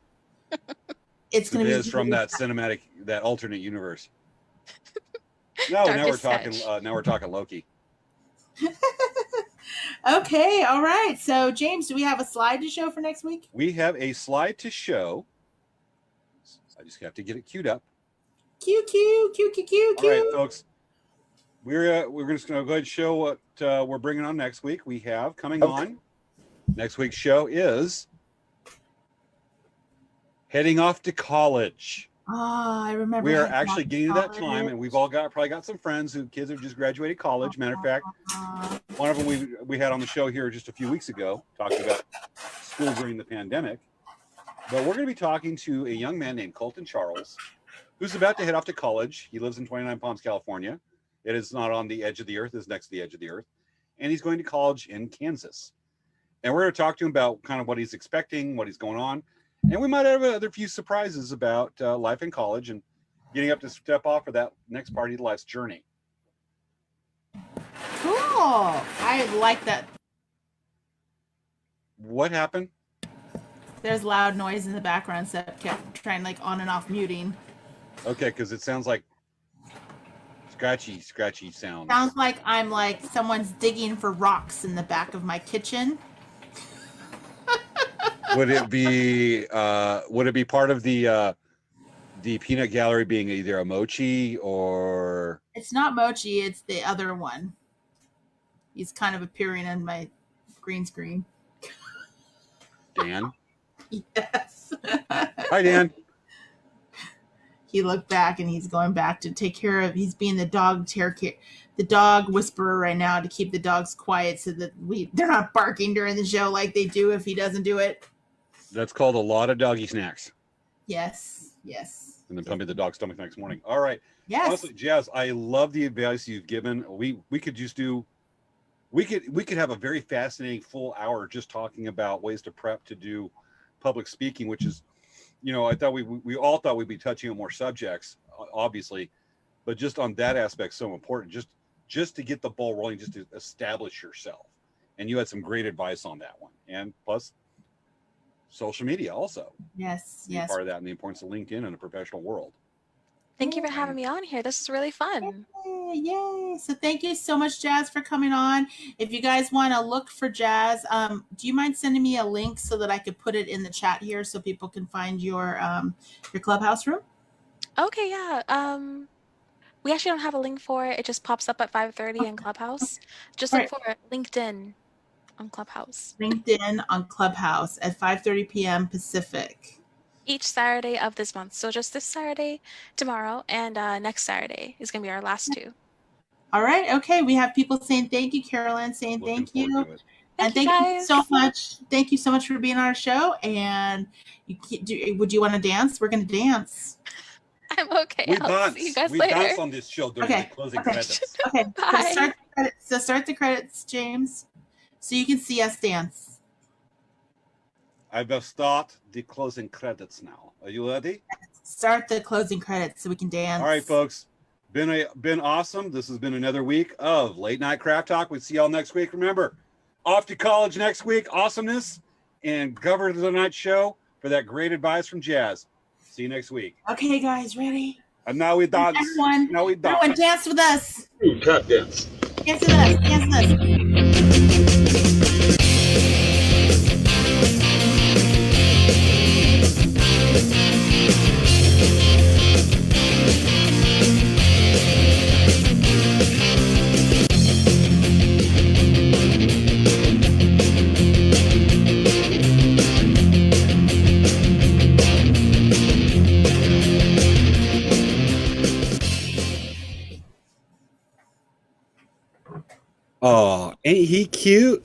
It's going to be Viz from really that bad. cinematic, that alternate universe. No, now we're Darkest talking. Sketch. Now we're talking Loki. Okay, all right. So, James, do we have a slide to show for next week? We have a slide to show. I just have to get it queued up. Q. All right, folks. We're just going to go ahead and show what we're bringing on next week. We have coming on next week's show is heading off to college. Oh, I remember. We are heading off actually to getting to that college. time, and we've all probably got some friends who kids have just graduated college. Matter of fact, one of them we had on the show here just a few weeks ago talking about school during the pandemic. But we're going to be talking to a young man named Colton Charles, who's about to head off to college. He lives in 29 Palms, California. It is not on the edge of the earth; it's next to the edge of the earth, and he's going to college in Kansas. And we're going to talk to him about kind of what he's expecting, what he's going on. And we might have another few surprises about life in college and getting up to step off for that next part of life's journey. Cool. I like that. What happened? There's loud noise in the background, so I kept trying like on and off muting. Okay, because it sounds like scratchy sounds. Sounds like I'm like someone's digging for rocks in the back of my kitchen. Would it be part of the peanut gallery being either a mochi or It's not Mochi, it's the other one. He's kind of appearing on my green screen. Dan? Yes. Hi, Dan. He looked back and he's going back to take care of. He's being the dog whisperer right now to keep the dogs quiet so that they're not barking during the show like they do if he doesn't do it. That's called a lot of doggy snacks. Yes. And then pumping the dog's stomach next morning. All right. Yes. Honestly, Jazz, I love the advice you've given. We could just do. We could have a very fascinating full hour just talking about ways to prep to do public speaking, which is, you know, I thought we all thought we'd be touching on more subjects, obviously, but just on that aspect, so important. Just to get the ball rolling, just to establish yourself. And you had some great advice on that one, and plus social media also. Yes. Part of that, and the importance of LinkedIn in a professional world. Thank you for having me on here. This is really fun. Yay. So thank you so much, Jazz, for coming on. If you guys want to look for Jazz, do you mind sending me a link so that I could put it in the chat here so people can find your clubhouse room? Okay, yeah. We actually don't have a link for it. It just pops up at 5:30 in Clubhouse. Just look for LinkedIn on Clubhouse. LinkedIn on Clubhouse at 5:30 p.m. Pacific. Each Saturday of this month. So just this Saturday, tomorrow, and next Saturday is going to be our last two. All right. Okay. We have people saying thank you, Carolyn, saying thank you. And thank you so much. Thank you so much for being on our show. And would you want to dance? We're going to dance. I'm okay. I'll see you guys later. We dance on this show during the closing credits. Okay. Bye. So start the credits, James, so you can see us dance. I will start the closing credits now. Are you ready? Start the closing credits so we can dance. All right, folks. Been awesome. This has been another week of Late Night Craft Talk. We'll see y'all next week. Remember, off to college next week. Awesomeness and Governor of the Night show for that great advice from Jazz. See you next week. Okay, guys, ready? And now we dance. Everyone dance with us. Tap dance. Dance with us. Dance with us. Oh, ain't he cute?